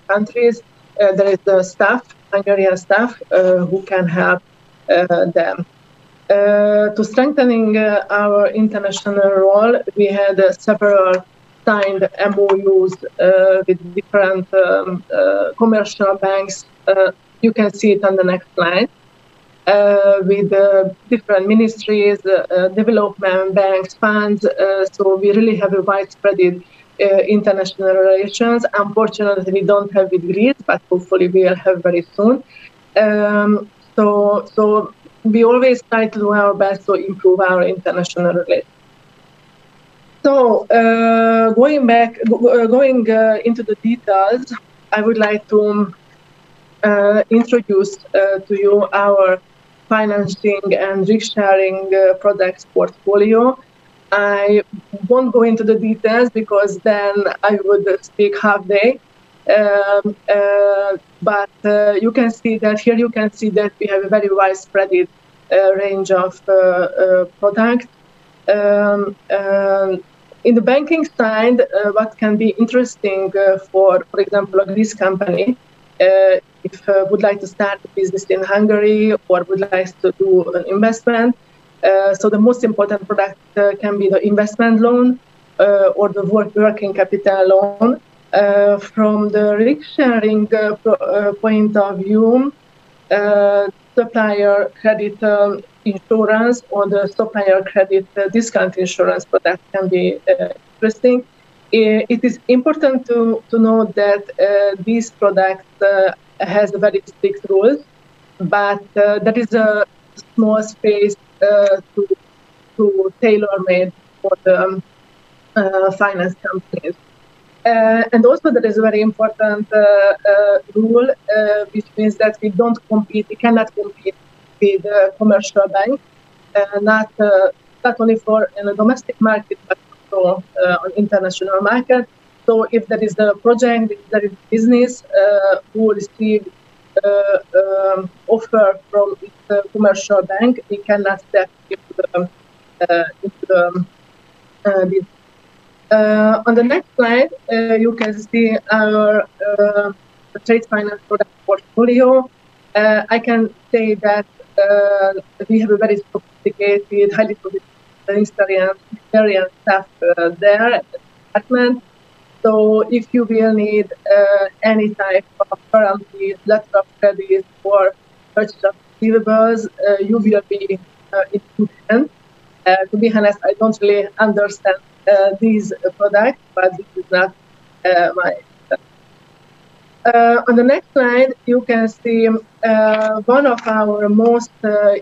countries, there is the staff, Hungarian staff, who can help them. To strengthening our international role, we had several signed MOUs with different commercial banks. You can see it on the next slide. With different ministries, development banks, funds. So we really have a widespread international relations. Unfortunately, we don't have with Greece, but hopefully we'll have very soon. So we always try to do our best to improve our international relations. So going into the details, I would like to introduce to you our financing and risk-sharing products portfolio. I won't go into the details because then I would speak half day. But you can see that here. You can see that we have a very widespread range of products. In the banking side, what can be interesting for example, a Greece company, if would like to start a business in Hungary or would like to do an investment. So the most important product can be the investment loan or the working capital loan. From the risk-sharing point of view, supplier credit insurance or the supplier credit discount insurance product can be interesting. It is important to note that these products has very strict rules, but there is a small space to tailor-made for the finance companies. And also there is a very important rule, which means that we cannot compete with commercial banks, not only for in the domestic market, but also on international market. So if there is a project, if there is business who receive offer from its commercial bank, we cannot step into the business. On the next slide, you can see our trade finance product portfolio. I can say that we have a very sophisticated, highly sophisticated, experienced staff there at the department. So if you will need any type of guarantees, letter of credit, or purchase of receivables, you will be in good hands. To be honest, I don't really understand these products, but this is not my. On the next slide, you can see one of our most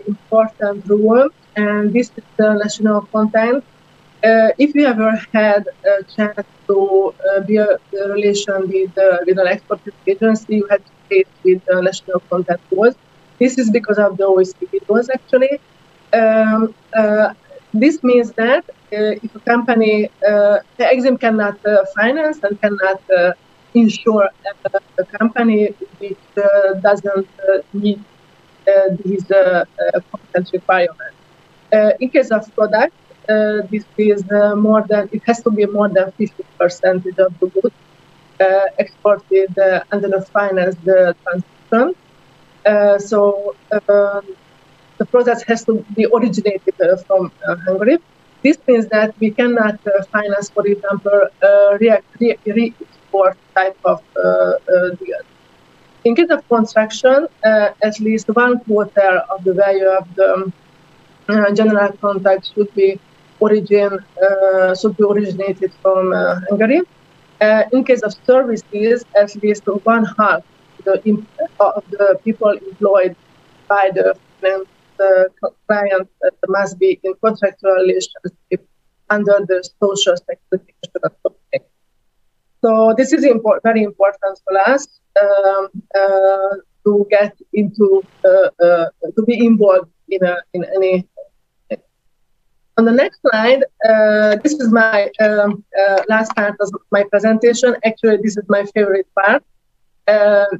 important rules, and this is the national content. If you ever had a chance to build a relation with an export agency, you had to stay with the national content rules. This is because of the OECD rules, actually. This means that if a company, the EXIM cannot finance and cannot insure a company which doesn't meet these content requirements. In case of product, this is it has to be more than 50% of the goods exported under the financed transaction. So the process has to be originated from Hungary. This means that we cannot finance, for example, re-export type of deals. In case of construction, at least 1/4 of the value of the general contract should be originated from Hungary. In case of services, at least 1/2 of the people employed by the client must be in contractual relationship under the social security insurance contract. So this is very important for us to get into to be involved in any. On the next slide, this is my last part of my presentation. Actually, this is my favorite part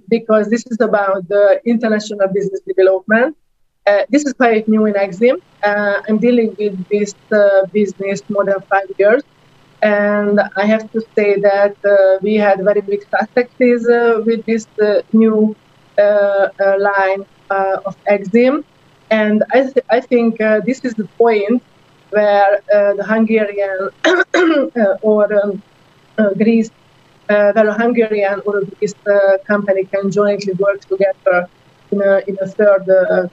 because this is about the international business development. This is quite new in EXIM. I'm dealing with this business more than 5 years. And I have to say that we had very big successes with this new line of EXIM. And I think this is the point where the Hungarian or Greece, where a Hungarian or a Greece company can jointly work together in a third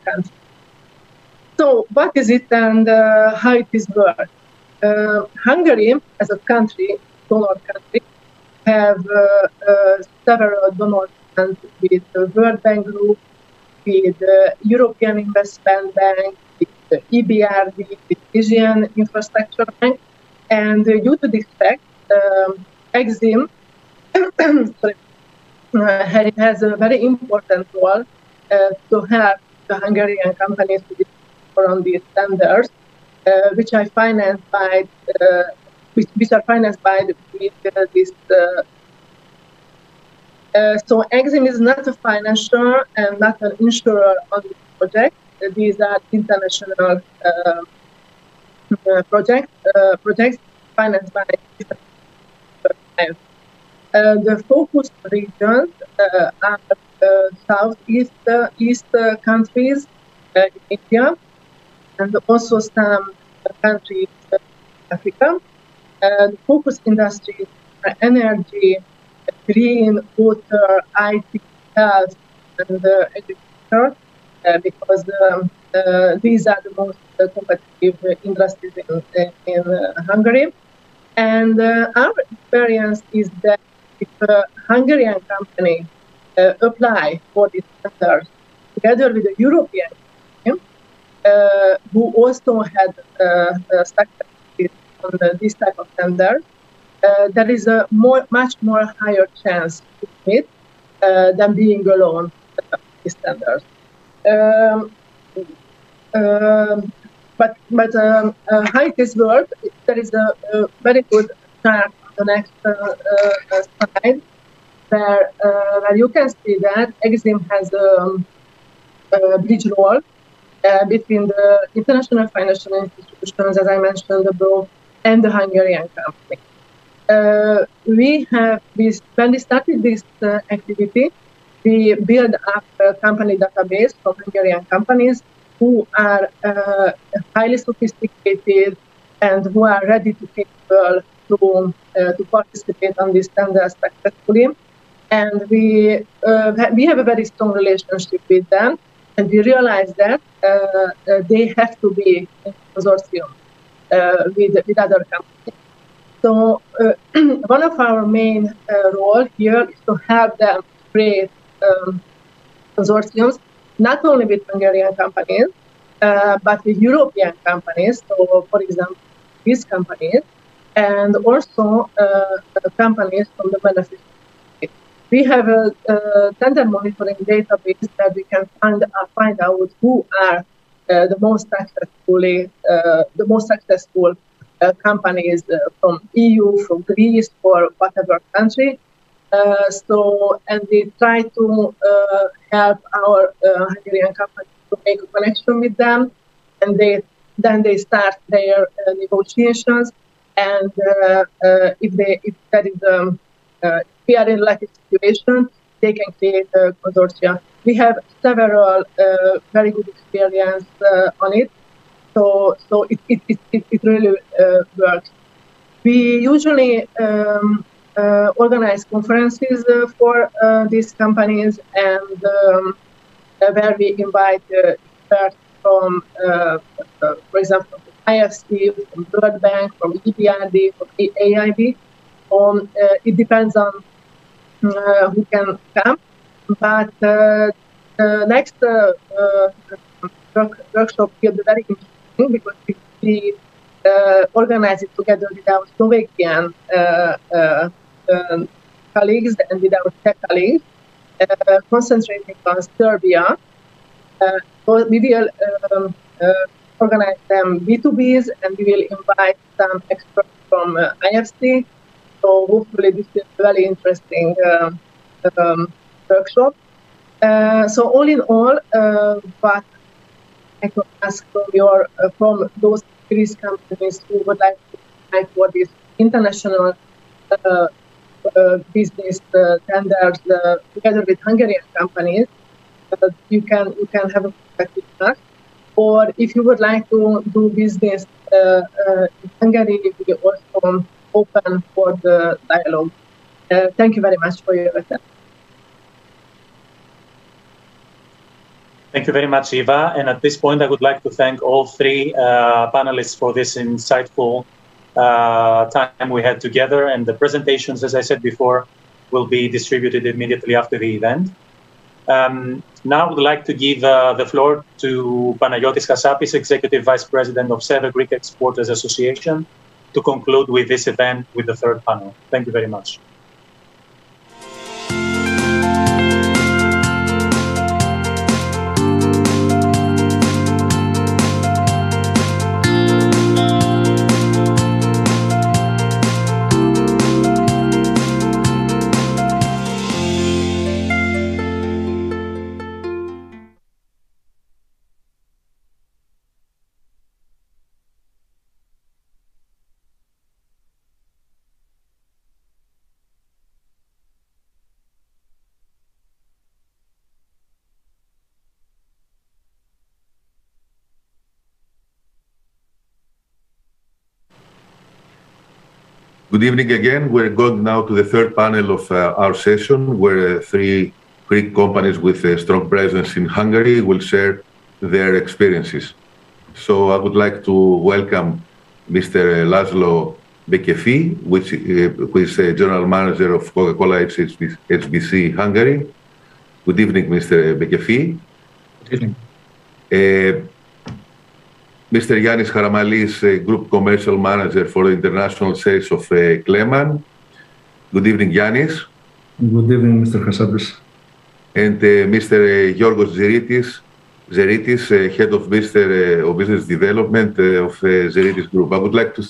country. So what is it and how it is worked? Hungary, as a country, donor country, have several donors with the World Bank Group, with the European Investment Bank, with the EBRD, with Asian Infrastructure Bank, and due to this fact, EXIM has a very important role to help the Hungarian companies to on these tenders, which are financed by this. So EXIM is not a financier and not an insurer on this project. These are international projects financed by the focus regions are Southeast countries, India, and also some countries in Africa. The focus industries are energy, green, water, IT, health, and agriculture, because these are the most competitive industries in Hungary. And our experience is that if a Hungarian company apply for these tenders together with the European Union, who also had success on this type of tender, there is a much more higher chance to win than being alone on these tenders. But how it is worked, there is a very good chart on the next slide where you can see that EXIM has a bridge role between the international financial institutions, as I mentioned above, and the Hungarian company. When we started this activity, we build up a company database from Hungarian companies who are highly sophisticated and who are ready to capable to participate on these tenders successfully. And we have a very strong relationship with them, and we realize that they have to be in consortium with other companies. So one of our main role here is to help them create consortiums, not only with Hungarian companies, but with European companies. So, for example, these companies, and also companies from the beneficiary. We have a tender monitoring database that we can find out who are the most successful companies from EU, from Greece, or whatever country. And we try to help our Hungarian companies to make a connection with them, and then they start their negotiations. And if we are in like a situation, they can create a consortia. We have several very good experience on it, so it really works. We usually organize conferences for these companies, and where we invite experts from, for example, IFC, from World Bank, from EBRD, from AIB. It depends on who can come, but the next workshop will be very interesting because we organize it together with our Slovakian colleagues and with our Czech colleagues, concentrating on Serbia. So we will organize them B2Bs, and we will invite some experts from IFC. So hopefully this is a very interesting workshop. So all in all, what I could ask from those Greece companies who would like to apply for this international business tenders together with Hungarian companies, you can have a contact with us. Or if you would like to do business in Hungary, we also open for the dialogue. Thank you very much for your attention. Thank you very much, Eva. And at this point, I would like to thank all three panelists for this insightful time we had together. And the presentations, as I said before, will be distributed immediately after the event. Now I would like to give the floor to Panagiotis Hassapis, Executive Vice President of ΣΕΒΕ Greek Exporters Association, to conclude with this event with the third panel. Thank you very much. Good evening again. We're going now to the third panel of our session, where three Greek companies with a strong presence in Hungary will share their experiences. So I would like to welcome Mr. Laszlo Bekefi, who is a General Manager of Coca-Cola HBC Hungary. Good evening, Mr. Bekefi. Good evening. Mr. Yannis Haramalis, Group Commercial Manager for the International Sales of Kleman. Good evening, Yannis. Good evening, Mr. Hassapis. And Mr. Giorgos Zeritis, Head of Business Development of Zeritis Group. I would like to...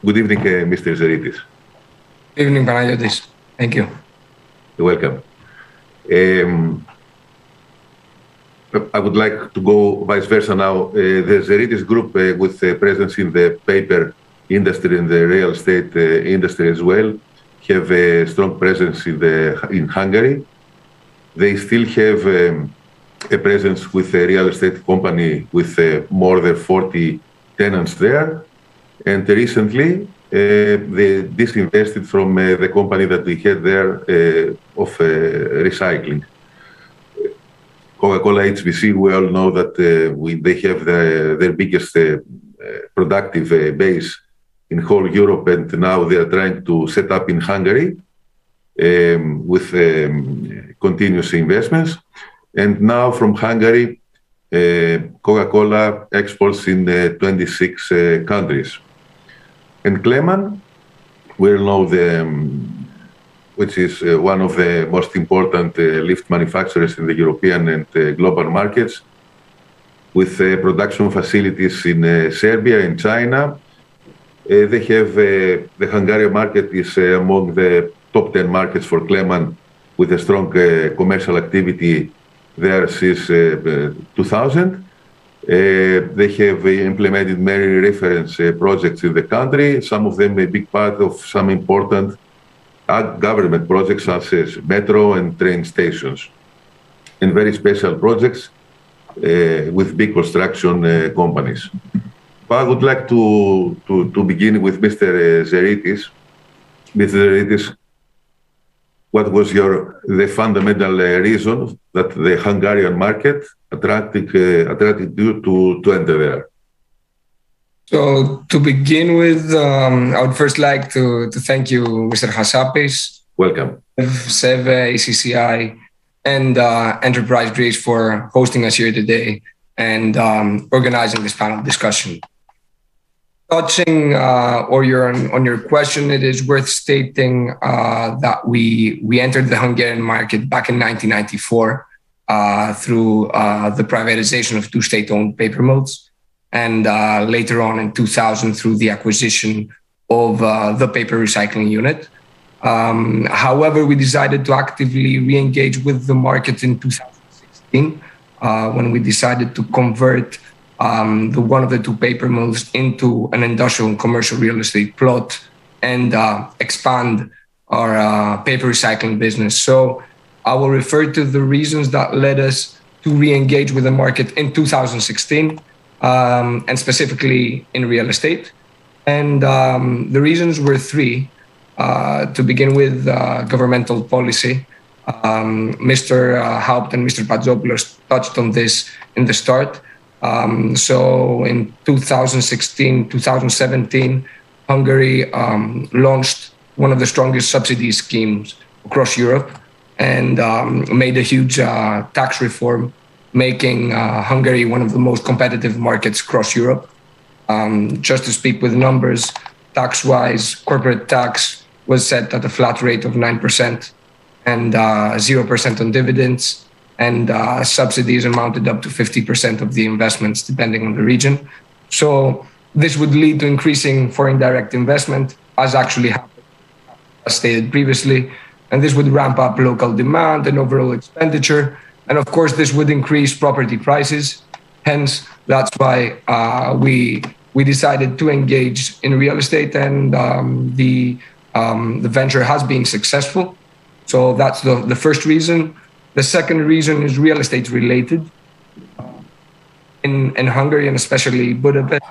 Good evening, Mr. Zeritis. Good evening, Panagiotis. Thank you. You're welcome. I would like to go vice versa now. The Zeritis Group, with presence in the paper industry and the real estate industry as well, have a strong presence in Hungary. They still have a presence with a real estate company with more than 40 tenants there. And recently, they disinvested from the company that we had there of recycling. Coca-Cola HBC, we all know that they have their biggest productive base in whole Europe, and now they are trying to set up in Hungary with continuous investments. And now from Hungary, Coca-Cola exports in 26 countries. And Kleman, we know which is one of the most important lift manufacturers in the European and global markets, with production facilities in Serbia and China. They have the Hungarian market is among the top 10 markets for Kleman, with a strong commercial activity there since 2000. They have implemented many reference projects in the country, some of them a big part of some important government projects such as metro and train stations, and very special projects with big construction companies. But I would like to begin with Mr. Zeritis. Mr. Zeritis, what was the fundamental reason that the Hungarian market attracted you to enter there? So to begin with, I would first like to thank you, Mr. Hassapis. Welcome. ΣΕΒΕ, ECCI, and Enterprise Greece for hosting us here today and organizing this panel discussion. Touching on your question, it is worth stating that we entered the Hungarian market back in 1994 through the privatization of 2 state-owned paper mills, and later on in 2000 through the acquisition of the paper recycling unit. However, we decided to actively re-engage with the market in 2016 when we decided to convert one of the 2 paper mills into an industrial and commercial real estate plot and expand our paper recycling business. So I will refer to the reasons that led us to re-engage with the market in 2016, and specifically in real estate. And the reasons were 3. To begin with, governmental policy. Mr. Haupt and Mr. Padzopoulos touched on this in the start. So in 2016, 2017, Hungary launched one of the strongest subsidy schemes across Europe and made a huge tax reform, making Hungary one of the most competitive markets across Europe. Just to speak with numbers, tax-wise, corporate tax was set at a flat rate of 9% and 0% on dividends, and subsidies amounted up to 50% of the investments, depending on the region. So this would lead to increasing foreign direct investment, as actually happened, as stated previously, and this would ramp up local demand and overall expenditure. And of course, this would increase property prices. Hence, that's why we decided to engage in real estate, and the venture has been successful. So that's the first reason. The second reason is real estate related. In Hungary, and especially Budapest,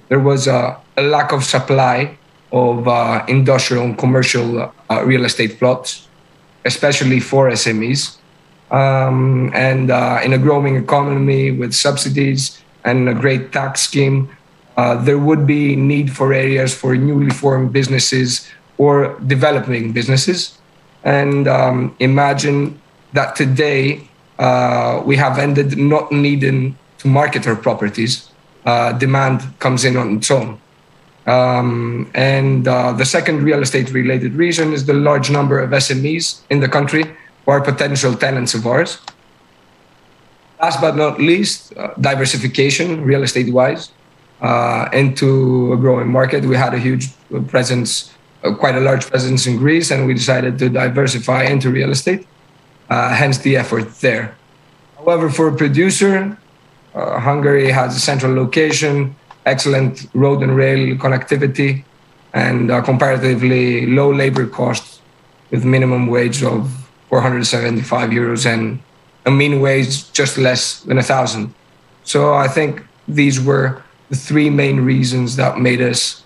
there was a lack of supply of industrial and commercial real estate plots, especially for SMEs. And in a growing economy with subsidies and a great tax scheme, there would be need for areas for newly formed businesses or developing businesses. And imagine that today we have ended not needing to market our properties. Demand comes in on its own. And the second real estate related reason is the large number of SMEs in the country who are potential tenants of ours. Last but not least, diversification, real estate wise, into a growing market. We had a huge presence, quite a large presence in Greece, and we decided to diversify into real estate, hence the effort there. However, for a producer, Hungary has a central location, excellent road and rail connectivity, and comparatively low labor costs with minimum wage of 475 euros, and a mean wage just less than 1,000. So I think these were the three main reasons that made us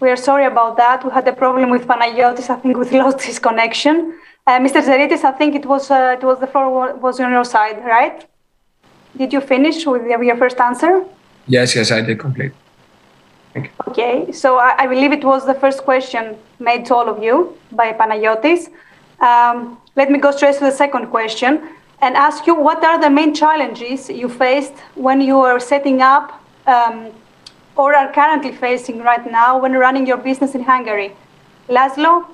We are sorry about that. We had a problem with Panagiotis. I think we lost his connection. Mr. Zeritis, I think it was the floor was on your side, right? Did you finish with your first answer? Yes, I did complete. Thank you. Okay, so I believe it was the first question made to all of you by Panagiotis. Let me go straight to the second question and ask you, what are the main challenges you faced when you were setting up or are currently facing right now when running your business in Hungary? Laszlo?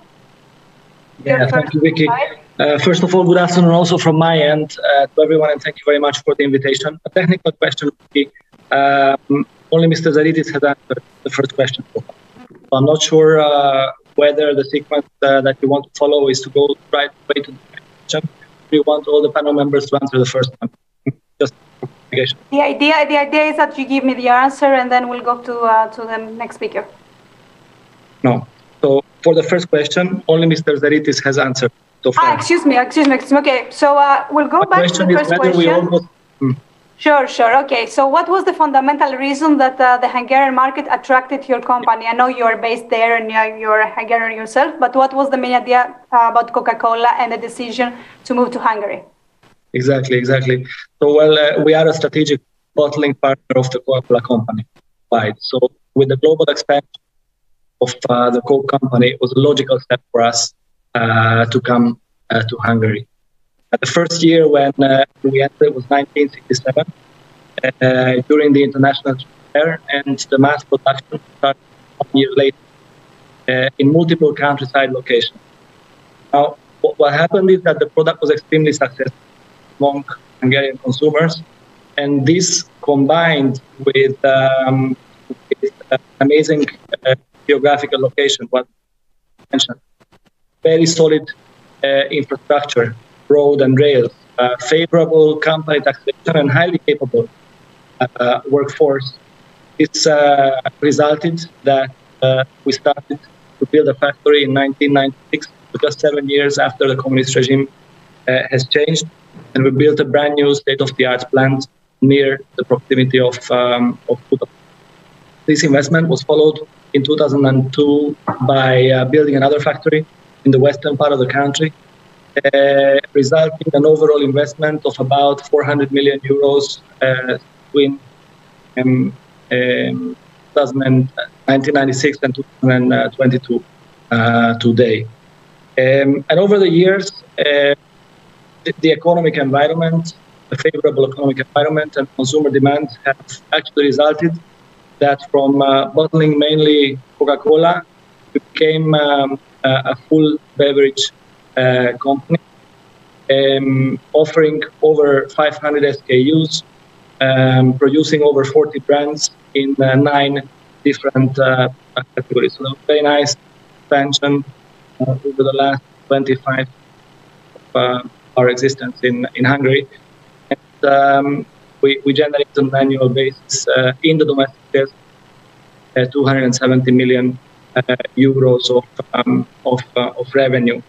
Yeah, thank you, Vicky. First of all, good afternoon also from my end to everyone, and thank you very much for the invitation. A technical question, Vicky. Only Mr. Zaritis has answered the first question. So I'm not sure whether the sequence that you want to follow is to go right away to the question. We want all the panel members to answer the first one. Just the idea is that you give me the answer and then we'll go to the next speaker. No. So for the first question, only Mr. Zaritis has answered so far. Excuse me. Okay, so we'll go back to the first question. Sure. Okay, so what was the fundamental reason that the Hungarian market attracted your company? I know you are based there and you're Hungarian yourself, but what was the main idea about Coca-Cola and the decision to move to Hungary? Exactly. So, we are a strategic bottling partner of the Coca-Cola company. Right. So with the global expansion of the Coke company, it was a logical step for us to come to Hungary. The first year when we entered was 1967, during the international fair, and the mass production started 1 year later in multiple countryside locations. Now, what happened is that the product was extremely successful among Hungarian consumers, and this combined with amazing geographical location, what I mentioned, very solid infrastructure, road and rail, favorable company taxation, and highly capable workforce. It's resulted that we started to build a factory in 1996, just 7 years after the communist regime has changed, and we built a brand new state-of-the-art plant near the proximity of Budapest. This investment was followed in 2002 by building another factory in the western part of the country, resulting in an overall investment of about 400 million euros between 1996 and 2022 today. And over the years, the economic environment, the favorable economic environment and consumer demand have actually resulted that from bottling mainly Coca-Cola, we became a full beverage company, offering over 500 SKUs, producing over 40 brands in 9 different categories. So very nice expansion over the last 25 of our existence in Hungary. And we generate on an annual basis in the domestic sales 270 million euros of revenue.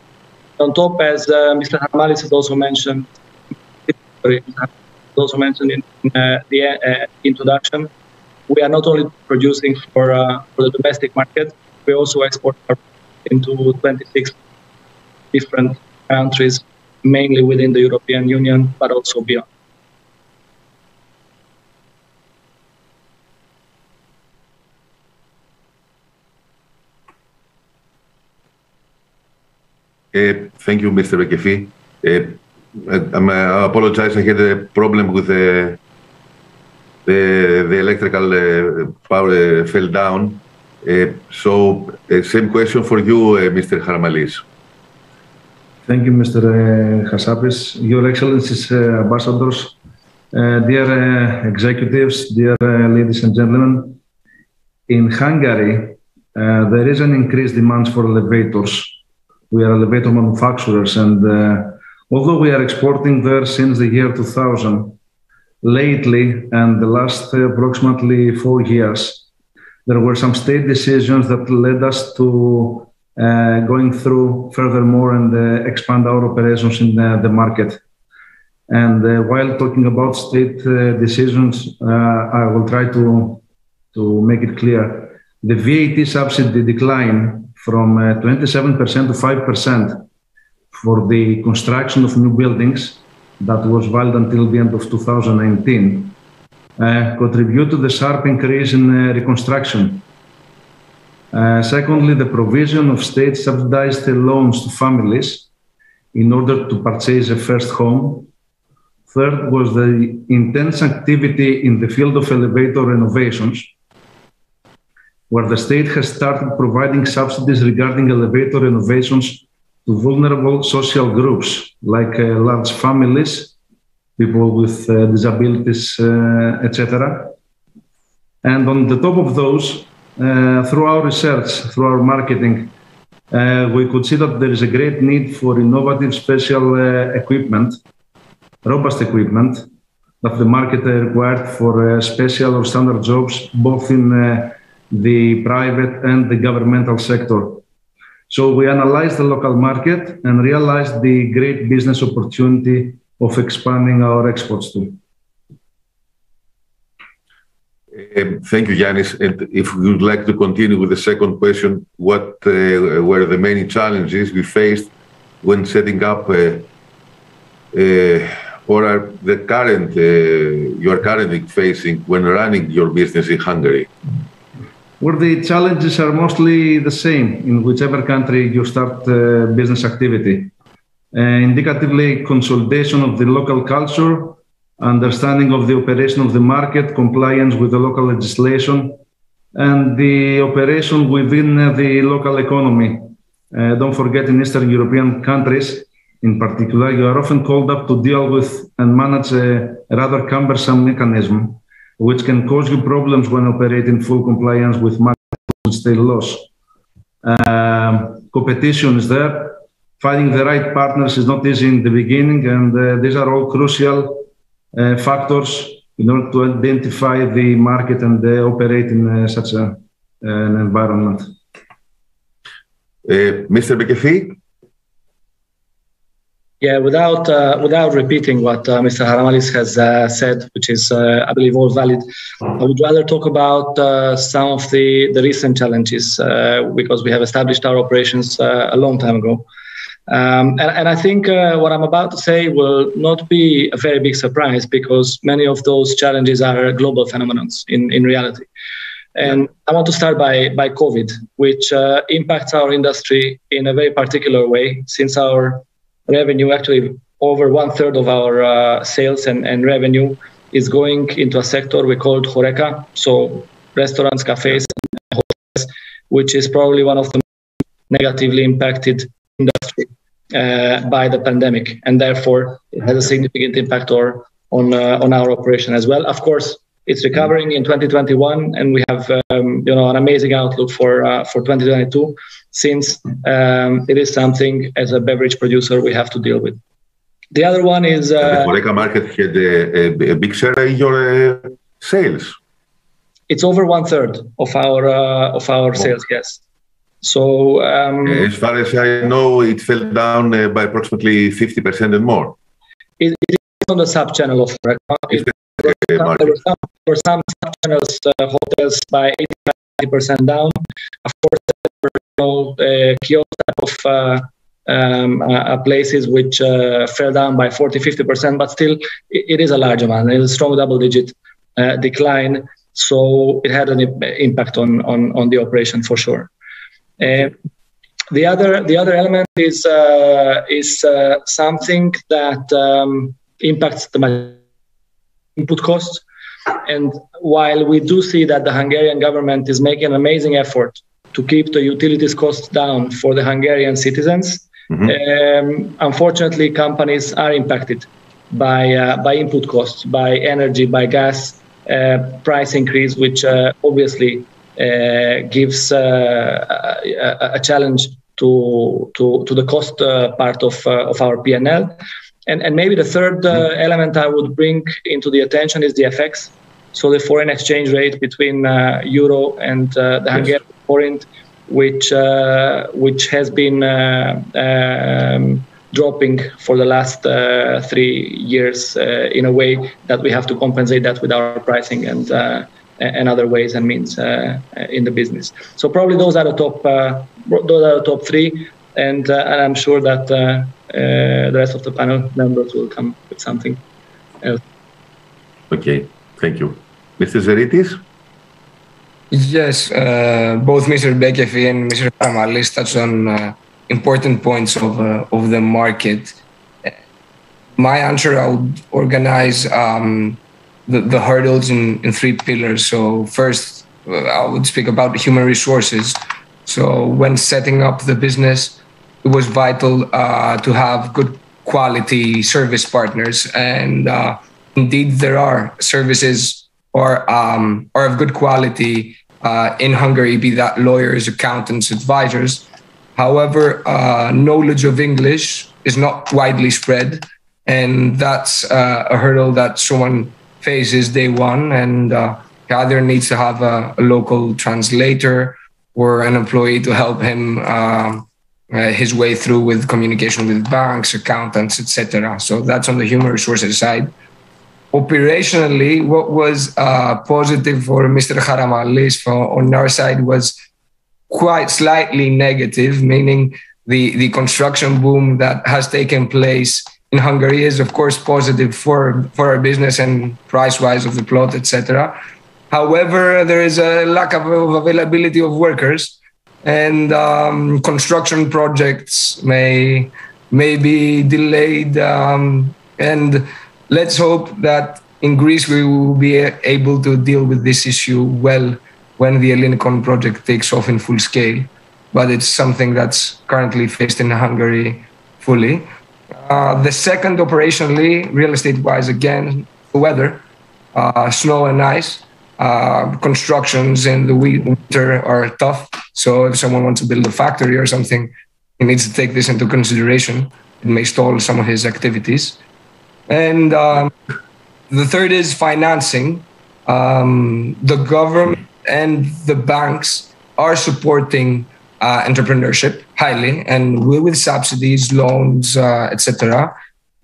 On top, as Mr. Harmalis has also mentioned, in the introduction, we are not only producing for the domestic market, we also export into 26 different countries, mainly within the European Union, but also beyond. Thank you, Mr. Bekefi. I apologize, I had a problem with the electrical power fell down. So, same question for you, Mr. Harmalis. Thank you, Mr. Hassapis. Your Excellencies, ambassadors, dear executives, dear ladies and gentlemen. In Hungary, there is an increased demand for elevators. We are elevator manufacturers, and although we are exporting there since the year 2000, lately, and the last approximately 4 years, there were some state decisions that led us to going through furthermore and expand our operations in the market. And while talking about state decisions, I will try to make it clear. The VAT subsidy decline from 27% to 5% for the construction of new buildings that was valid until the end of 2019 contribute to the sharp increase in reconstruction. Secondly, the provision of state subsidized loans to families in order to purchase a first home. Third was the intense activity in the field of elevator renovations, where the state has started providing subsidies regarding elevator renovations to vulnerable social groups, like large families, people with disabilities, etc. And on the top of those, through our research, through our marketing, we could see that there is a great need for innovative special equipment, robust equipment, that the market required for special or standard jobs, both in the private and the governmental sector. So we analyzed the local market and realized the great business opportunity of expanding our exports too. Thank you, Yanis. And if we would like to continue with the second question, what were the many challenges we faced when setting up or are the current you are currently facing when running your business in Hungary? Well, the challenges are mostly the same in whichever country you start business activity. Indicatively, consolidation of the local culture, understanding of the operation of the market, compliance with the local legislation, and the operation within the local economy. Don't forget, in Eastern European countries, in particular, you are often called up to deal with and manage a rather cumbersome mechanism, which can cause you problems when operating in full compliance with market and state laws. Competition is there. Finding the right partners is not easy in the beginning, and these are all crucial factors in order to identify the market and operate in such an environment. Mr. Bekefi? Yeah, without repeating what Mr. Harmalis has said, which is, I believe, all valid, I would rather talk about some of the recent challenges because we have established our operations a long time ago. And I think what I'm about to say will not be a very big surprise because many of those challenges are global phenomena in reality. And I want to start by COVID, which impacts our industry in a very particular way, since our revenue, actually over 1/3 of our sales and revenue is going into a sector we call HoReCa, so restaurants, cafes, and hotels, which is probably one of the negatively impacted industry by the pandemic, and therefore it has a significant impact on our operation as well. Of course, it's recovering in 2021, and we have an amazing outlook for 2022, since it is something as a beverage producer we have to deal with. The other one is the HoReCa market had a big share in your sales. it's over 1/3 of our sales. Yes. So as far as I know, it fell down by approximately 50% and more. It is on the sub-channel offer. There were some sub-channels, hotels by 80% down. Of course, there were kiosk type of places which fell down by 40-50%, but still it is a large amount. It is a strong double-digit decline, so it had an impact on the operation for sure. The other element is something that impacts the input costs. And while we do see that the Hungarian government is making an amazing effort to keep the utilities costs down for the Hungarian citizens, unfortunately, companies are impacted by input costs, by energy, by gas price increase, which obviously gives a challenge to the cost part of our P&L. And maybe the third element I would bring into the attention is the FX. So the foreign exchange rate between euro and the Hungarian forint, which has been dropping for the last 3 years in a way that we have to compensate that with our pricing and other ways and means in the business. So probably those are the top three, and I'm sure that the rest of the panel members will come with something else. Okay, thank you. Mr. Zeritis? Yes, both Mr. Bekefi and Mr. Karamalis touched on important points of the market. My answer, I would organize the hurdles in 3 pillars. So first, I would speak about human resources. So when setting up the business, it was vital to have good quality service partners. And indeed, there are services are of good quality in Hungary, be that lawyers, accountants, advisors. However, knowledge of English is not widely spread. And that's a hurdle that someone faces day one, and either needs to have a local translator or an employee to help him his way through with communication with banks, accountants, etc. So that's on the human resources side. Operationally, what was positive for Mr. Karamalis on our side was quite slightly negative, meaning the construction boom that has taken place in Hungary is, of course, positive for our business and price-wise of the plot, etc. However, there is a lack of availability of workers, and construction projects may be delayed. And let's hope that in Greece we will be able to deal with this issue well when the Ellinikon project takes off in full scale. But it's something that's currently faced in Hungary fully. The second, operationally, real estate-wise, again, the weather, snow and ice. Constructions in the winter are tough. So if someone wants to build a factory or something, he needs to take this into consideration. It may stall some of his activities. And the third is financing. The government and the banks are supporting entrepreneurship highly, and with subsidies, loans, etc.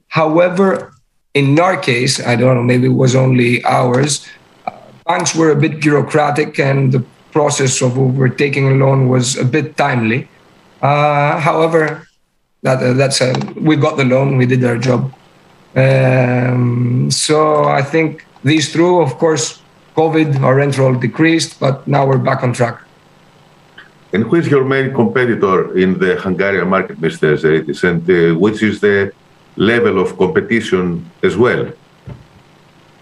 However, in our case, I don't know, maybe it was only ours, banks were a bit bureaucratic, and the process of overtaking a loan was a bit timely. However, we got the loan, we did our job. So I think these through, of course, COVID, our rent roll decreased, but now we're back on track. And who is your main competitor in the Hungarian market, Mr. Zeritis, and which is the level of competition as well?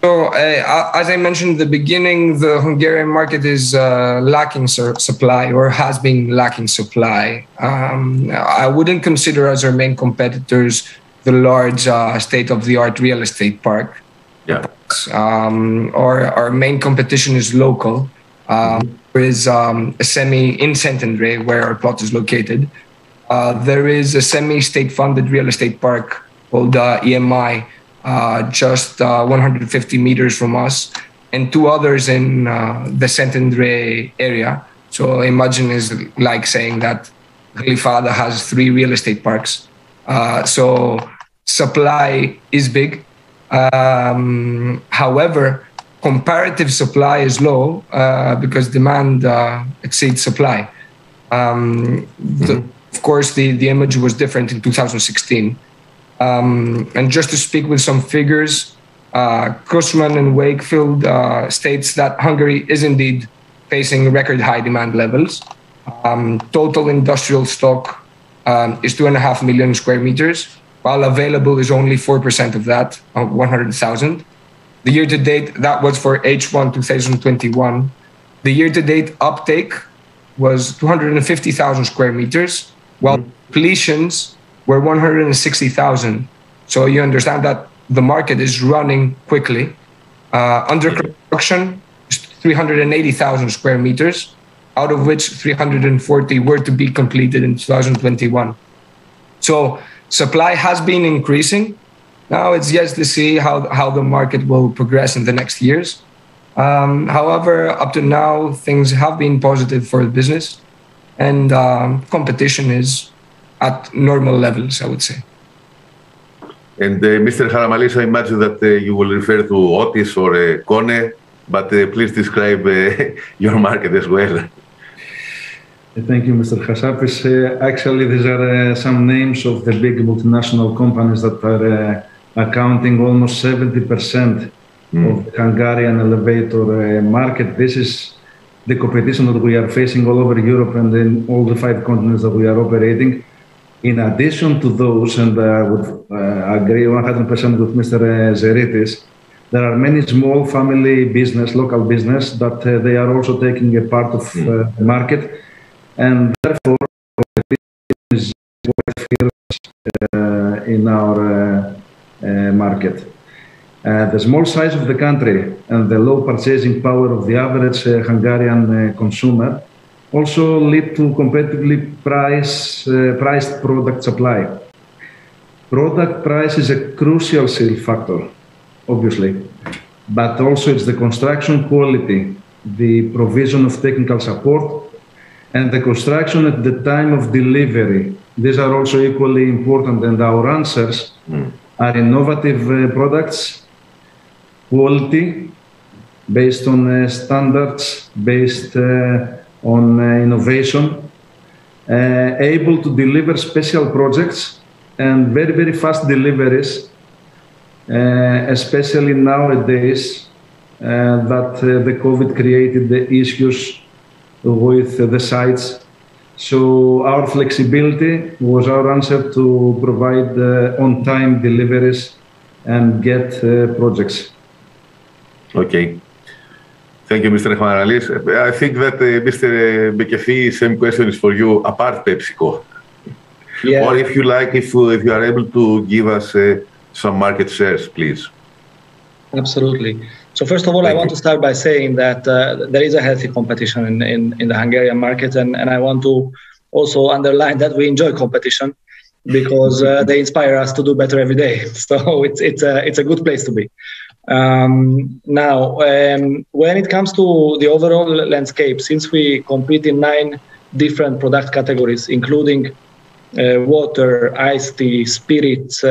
So, as I mentioned at the beginning, the Hungarian market is lacking supply, or has been lacking supply. I wouldn't consider as our main competitors the large state-of-the-art real estate park. Yeah. Our main competition is local. There is a in Szentendre, where our plot is located. There is a semi-state-funded real estate park called EMI, just 150 meters from us. and 2 others in the Szentendre area. So imagine is like saying that Glyfada has 3 real estate parks. So supply is big. However, comparative supply is low because demand exceeds supply. Of course, the image was different in 2016. And just to speak with some figures, Cushman and Wakefield states that Hungary is indeed facing record high demand levels. Total industrial stock is 2.5 million square meters, while available is only 4% of that, 100,000. The year-to-date, that was for H1 2021. The year-to-date uptake was 250,000 square meters, while depletions were 160,000. So you understand that the market is running quickly. Under construction, 380,000 square meters, out of which 340 were to be completed in 2021. So supply has been increasing. Now it's yet to see how the market will progress in the next years. However, up to now, things have been positive for the business, and competition is at normal levels, I would say. And Mr. Haramalis, I imagine that you will refer to Otis or Kone, but please describe your market as well. Thank you, Mr. Chassapis. Actually, these are some names of the big multinational companies that are accounting almost 70% of the Hungarian elevator market. This is the competition that we are facing all over Europe and in all the 5 continents that we are operating. In addition to those, and I would agree 100% with Mr. Zeritis, there are many small family business, local business, that they are also taking a part of the market, and therefore competition is quite fierce in our market. The small size of the country and the low purchasing power of the average Hungarian consumer also lead to competitively priced product supply. Product price is a crucial sale factor, obviously, but also it's the construction quality, the provision of technical support, and the construction at the time of delivery. These are also equally important, and our answers are innovative products, quality, based on standards, based on innovation, able to deliver special projects and very, very fast deliveries, especially nowadays that the COVID created the issues with the sites. So our flexibility was our answer to provide on-time deliveries and get projects. Okay. Thank you, Mr. Haramalis. I think that Mr. Bekefi, same question is for you, apart PepsiCo. Yeah. Or if you like, if you are able to give us some market shares, please. Absolutely. So first of all, I want to start by saying that there is a healthy competition in the Hungarian market, and I want to also underline that we enjoy competition because they inspire us to do better every day. So it's a good place to be. Now, when it comes to the overall landscape, since we compete in 9 different product categories, including water, iced tea, spirits,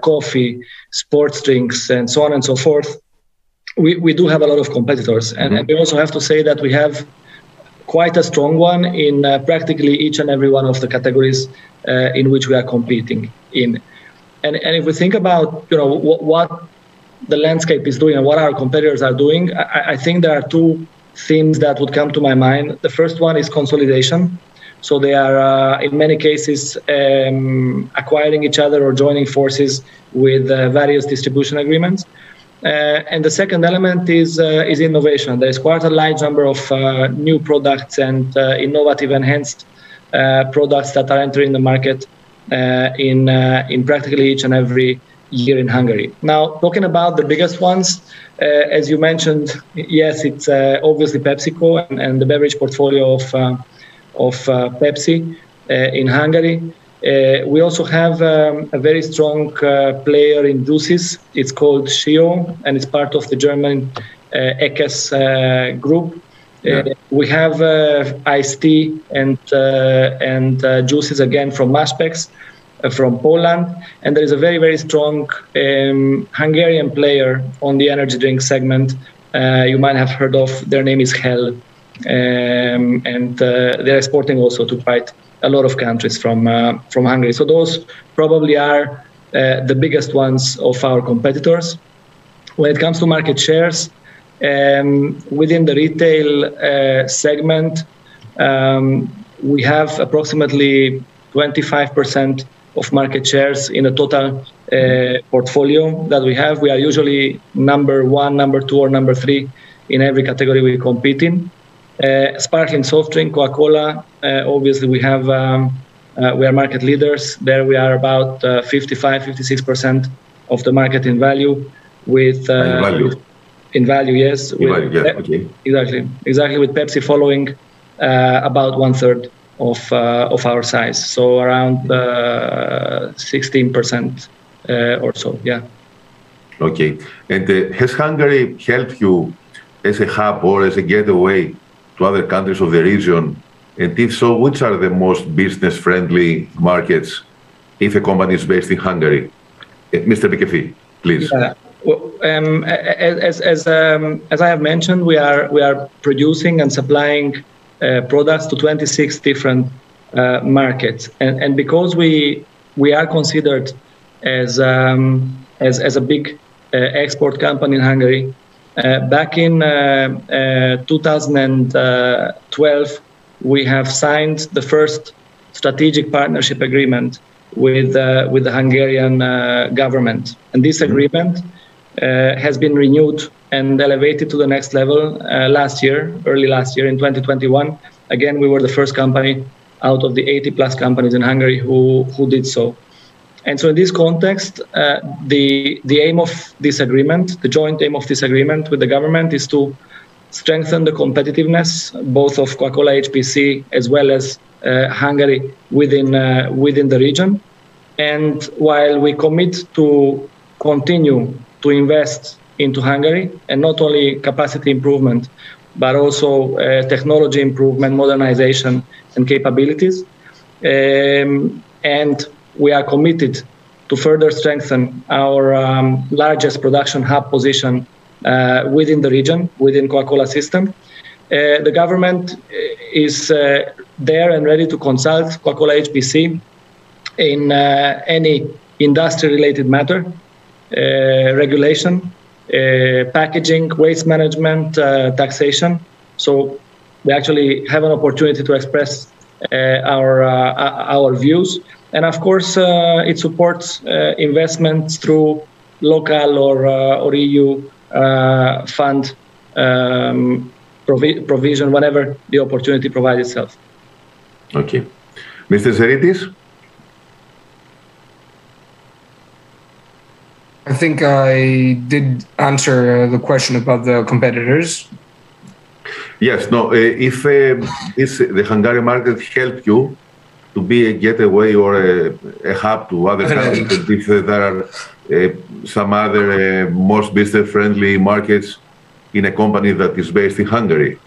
coffee, sports drinks, and so on and so forth, we do have a lot of competitors. And we also have to say that we have quite a strong one in practically each and every one of the categories in which we are competing in. And if we think about what the landscape is doing and what our competitors are doing, I think there are 2 themes that would come to my mind. The first one is consolidation. So they are, in many cases, acquiring each other or joining forces with various distribution agreements. And the second element is innovation. There is quite a large number of new products and innovative enhanced products that are entering the market in practically each and every year in Hungary. Now, talking about the biggest ones, as you mentioned, yes, it's obviously PepsiCo and the beverage portfolio of Pepsi in Hungary. We also have a very strong player in juices. It's called Shio, and it's part of the German EKES group. We have iced tea and juices again from Maspex, from Poland, and there is a very, very strong Hungarian player on the energy drink segment. You might have heard of. Their name is Hell, and they're exporting also to quite a lot of countries from Hungary. So those probably are the biggest ones of our competitors. When it comes to market shares, within the retail segment, we have approximately 25% of market shares in the total portfolio that we have. We are usually number 1, number 2, or number 3 in every category we compete in. Sparkling soft drink, Coca-Cola, obviously we are market leaders. There we are about 56% of the market in value. In value, yes. Okay. Exactly. With Pepsi following about 1/3 of our size, so around 16% or so. Yeah. Okay. And has Hungary helped you as a hub or as a gateway to other countries of the region? And if so, which are the most business-friendly markets if a company is based in Hungary? Mr. Bikefi, please. Yeah. Well, as I have mentioned, we are producing and supplying products to 26 different markets, and because we are considered as a big export company in Hungary, back in 2012 we have signed the first strategic partnership agreement with the Hungarian government, and this agreement has been renewed and elevated to the next level early last year in 2021. Again, we were the first company out of the 80+ companies in Hungary who did so. And so in this context, the aim of this agreement, the joint aim of this agreement with the government, is to strengthen the competitiveness both of Coca-Cola HBC as well as Hungary within the region. And while we commit to continue to invest into Hungary, and not only capacity improvement, but also technology improvement, modernization, and capabilities. And we are committed to further strengthen our largest production hub position within the region, within Coca-Cola system. The government is there and ready to consult Coca-Cola HBC in any industry-related matter, regulation, packaging, waste management, taxation. So we actually have an opportunity to express our views. And of course, it supports investments through local or EU fund provision whenever the opportunity provides itself. Okay. Mr. Zeritis? I think I did answer the question about the competitors. Yes, no, if the Hungarian market helped you to be a gateway or a hub to other countries, if there are some other most business-friendly markets in a company that is based in Hungary?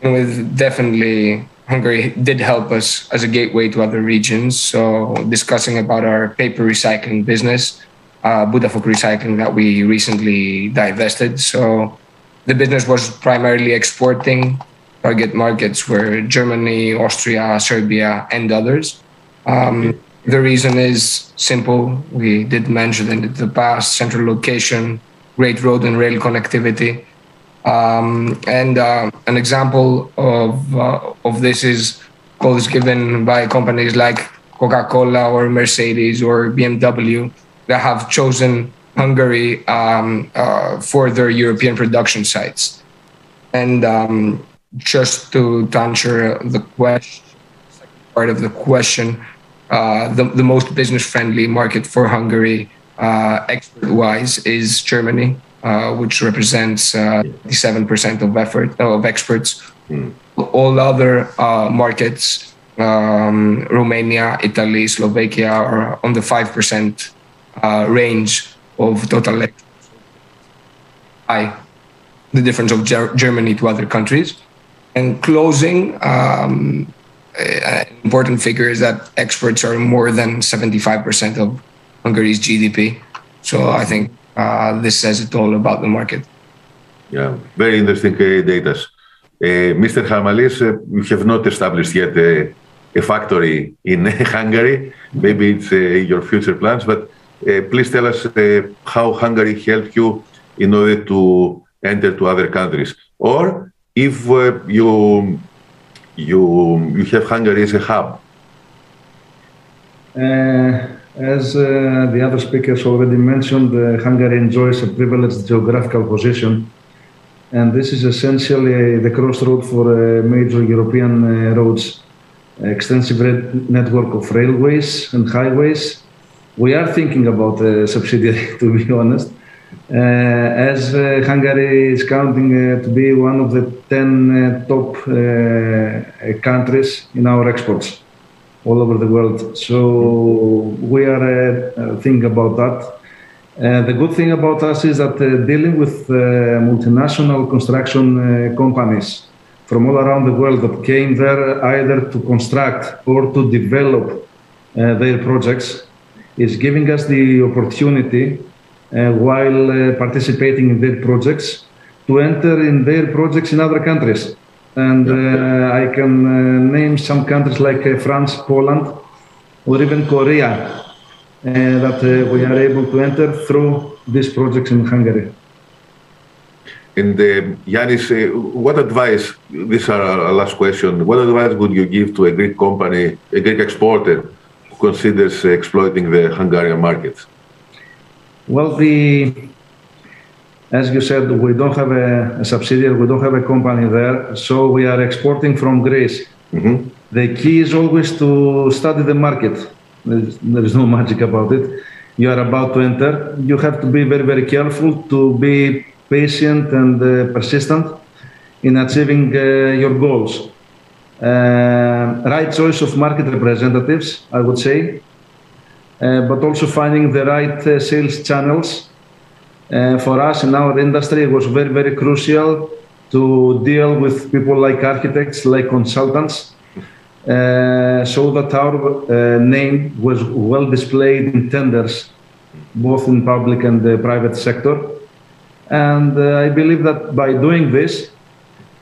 Definitely, Hungary did help us as a gateway to other regions. So discussing about our paper recycling business, Budafok Recycling, that we recently divested. So the business was primarily exporting. Target markets were Germany, Austria, Serbia, and others. The reason is simple. We did mention in the past: central location, great road and rail connectivity. And an example of this is given by companies like Coca-Cola or Mercedes or BMW that have chosen Hungary for their European production sites. And just to answer the question, second part of the question, the most business-friendly market for Hungary, export-wise, is Germany, which represents 57% of exports. All other markets, Romania, Italy, Slovakia, are on the 5% range of total exports. the difference of Germany to other countries. And closing, an important figure is that exports are more than 75% of Hungary's GDP. So I think this says it all about the market. Yeah, very interesting data. Mr. Harmalis, you have not established yet a factory in Hungary. Maybe it's your future plans, but please tell us how Hungary helped you in order to enter to other countries. Or if you have Hungary as a hub. As the other speakers already mentioned, Hungary enjoys a privileged geographical position, and this is essentially the crossroad for major European roads, extensive network of railways and highways. We are thinking about a subsidiary, to be honest, as Hungary is counting to be one of the 10 top countries in our exports all over the world. So we are thinking about that. The good thing about us is that dealing with multinational construction companies from all around the world that came there either to construct or to develop their projects is giving us the opportunity while participating in their projects to enter in their projects in other countries. And I can name some countries like France, Poland, or even Korea that we are able to enter through these projects in Hungary. And Yanis, what advice, this is our last question, what advice would you give to a Greek company, a Greek exporter who considers exploiting the Hungarian markets? Well, as you said, we don't have a subsidiary, we don't have a company there, so we are exporting from Greece. Mm-hmm. The key is always to study the market. There is no magic about it. You are about to enter. You have to be very, very careful, to be patient and persistent in achieving your goals. Right choice of market representatives, I would say, but also finding the right sales channels. For us in our industry, it was very, very crucial to deal with people like architects, like consultants, so that our name was well displayed in tenders, both in public and the private sector. And I believe that by doing this,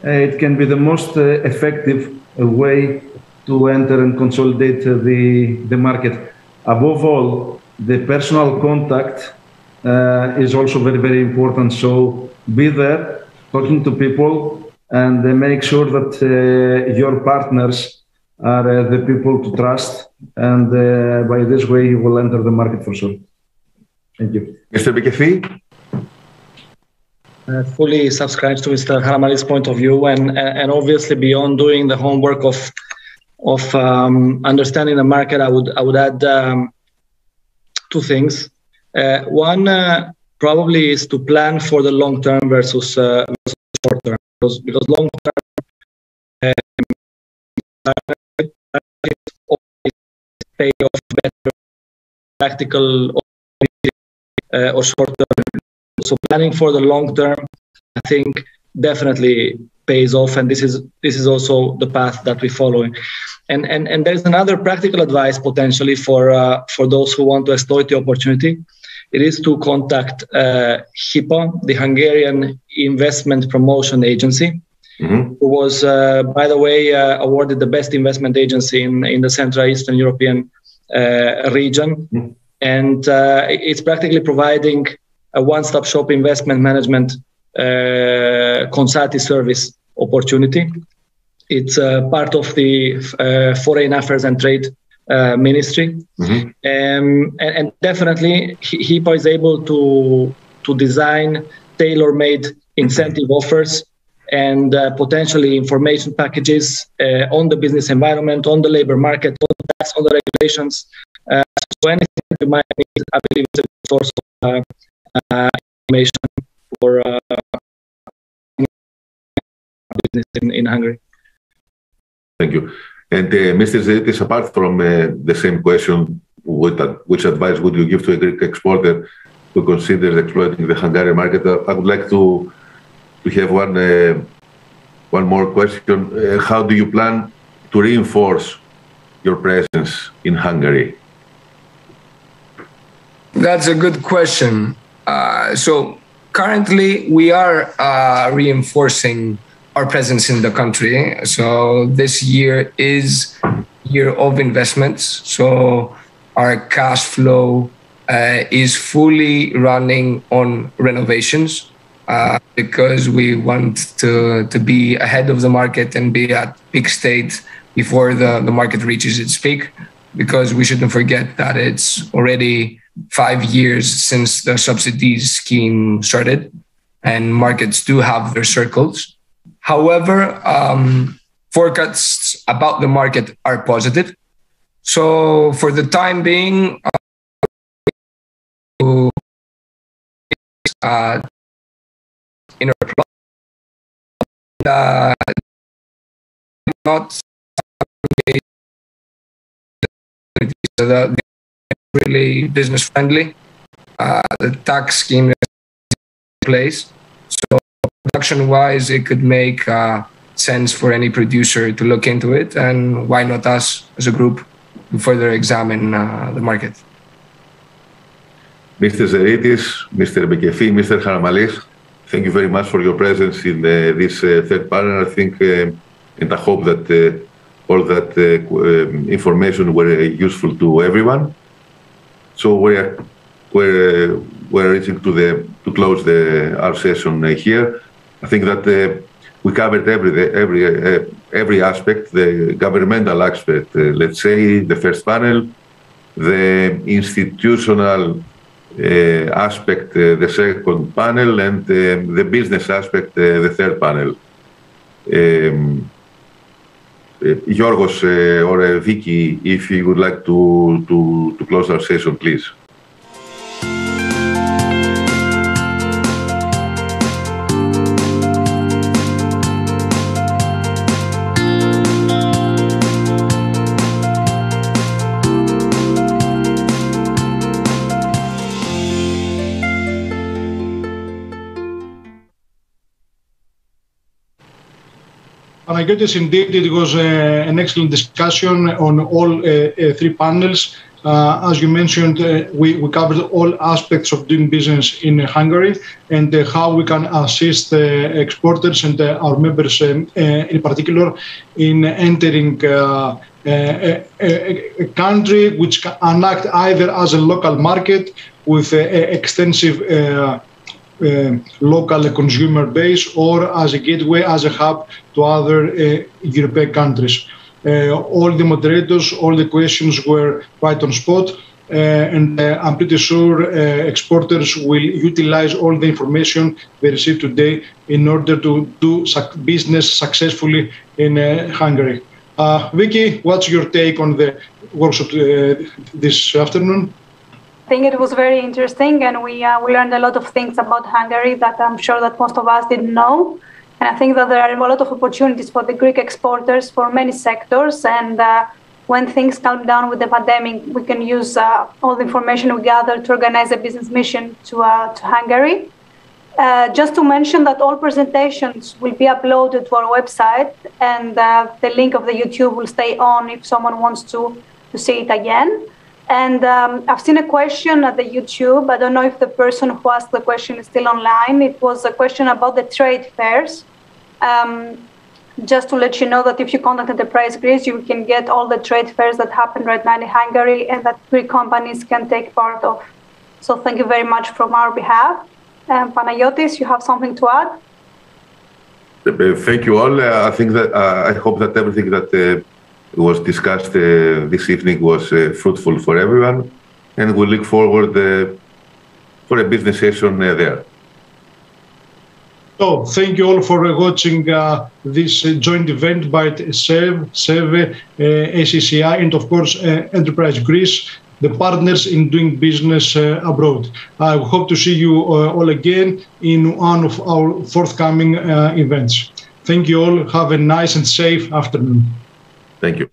it can be the most effective way to enter and consolidate the market. Above all, the personal contact is also very, very important. So be there, talking to people, and make sure that your partners are the people to trust. And by this way, you will enter the market for sure. Thank you. Mr. Bekefi? Fully subscribes to Mr. Haramalis' point of view, and obviously beyond doing the homework of understanding the market, I would add two things. One probably is to plan for the long term versus short term, because long term pay off better practical or short term. So planning for the long term, I think, definitely pays off, and this is also the path that we're following. And there's another practical advice potentially for those who want to exploit the opportunity. It is to contact HIPA, the Hungarian Investment Promotion Agency, mm-hmm. who was, by the way, awarded the best investment agency in the Central Eastern European region. Mm-hmm. And it's practically providing a one-stop shop investment management consulting service opportunity. It's part of the Foreign Affairs and Trade Ministry. Mm-hmm. And definitely HIPA is able to design tailor-made incentive offers and potentially information packages on the business environment, on the labor market, on the tax, on the regulations. So anything that you might need, I believe, is a source of information for business in Hungary. Thank you. And Mr. Zeritis, apart from the same question, which advice would you give to a Greek exporter who considers exploiting the Hungarian market? I would like to we have one more question. How do you plan to reinforce your presence in Hungary? That's a good question. So currently, we are reinforcing our presence in the country. So this year is year of investments. So our cash flow is fully running on renovations because we want to be ahead of the market and be at peak state before the market reaches its peak. Because we shouldn't forget that it's already 5 years since the subsidies scheme started, and markets do have their circles. However, forecasts about the market are positive. So for the time being, in our not really business friendly. The tax scheme is in place. So production-wise, it could make sense for any producer to look into it, and why not us as a group to further examine the market. Mr. Zeritis, Mr. Bekefi, Mr. Haramalis, thank you very much for your presence in this third panel. I think and I hope that all that information were useful to everyone. So we're reaching to close our session here. I think that we covered every aspect, the governmental aspect, let's say the first panel, the institutional aspect, the second panel, and the business aspect, the third panel. Yorgos or Vicky, if you would like to close our session, please. Panagiotis, indeed, it was an excellent discussion on all three panels. As you mentioned, we covered all aspects of doing business in Hungary and how we can assist exporters and our members in particular in entering a country which can act either as a local market with extensive local consumer base or as a gateway, as a hub to other European countries. All the moderators, all the questions were right on spot, and I'm pretty sure exporters will utilize all the information they received today in order to do business successfully in Hungary. Vicky, what's your take on the workshop this afternoon? I think it was very interesting, and we learned a lot of things about Hungary that I'm sure that most of us didn't know. And I think that there are a lot of opportunities for the Greek exporters for many sectors. And when things calm down with the pandemic, we can use all the information we gather to organize a business mission to Hungary. Just to mention that all presentations will be uploaded to our website, and the link of the YouTube will stay on if someone wants to see it again. And I've seen a question at the YouTube. I don't know if the person who asked the question is still online. It was a question about the trade fairs. Just to let you know that if you contact Enterprise Greece, you can get all the trade fairs that happen right now in Hungary and that Greek companies can take part of. So thank you very much from our behalf. Panagiotis, you have something to add? Thank you all. I think that I hope that everything that was discussed this evening was fruitful for everyone, and we look forward for a business session there. So thank you all for watching this joint event by ΣΕΒΕ, ACCI, and of course Enterprise Greece, the partners in doing business abroad. I hope to see you all again in one of our forthcoming events. Thank you all. Have a nice and safe afternoon. Thank you.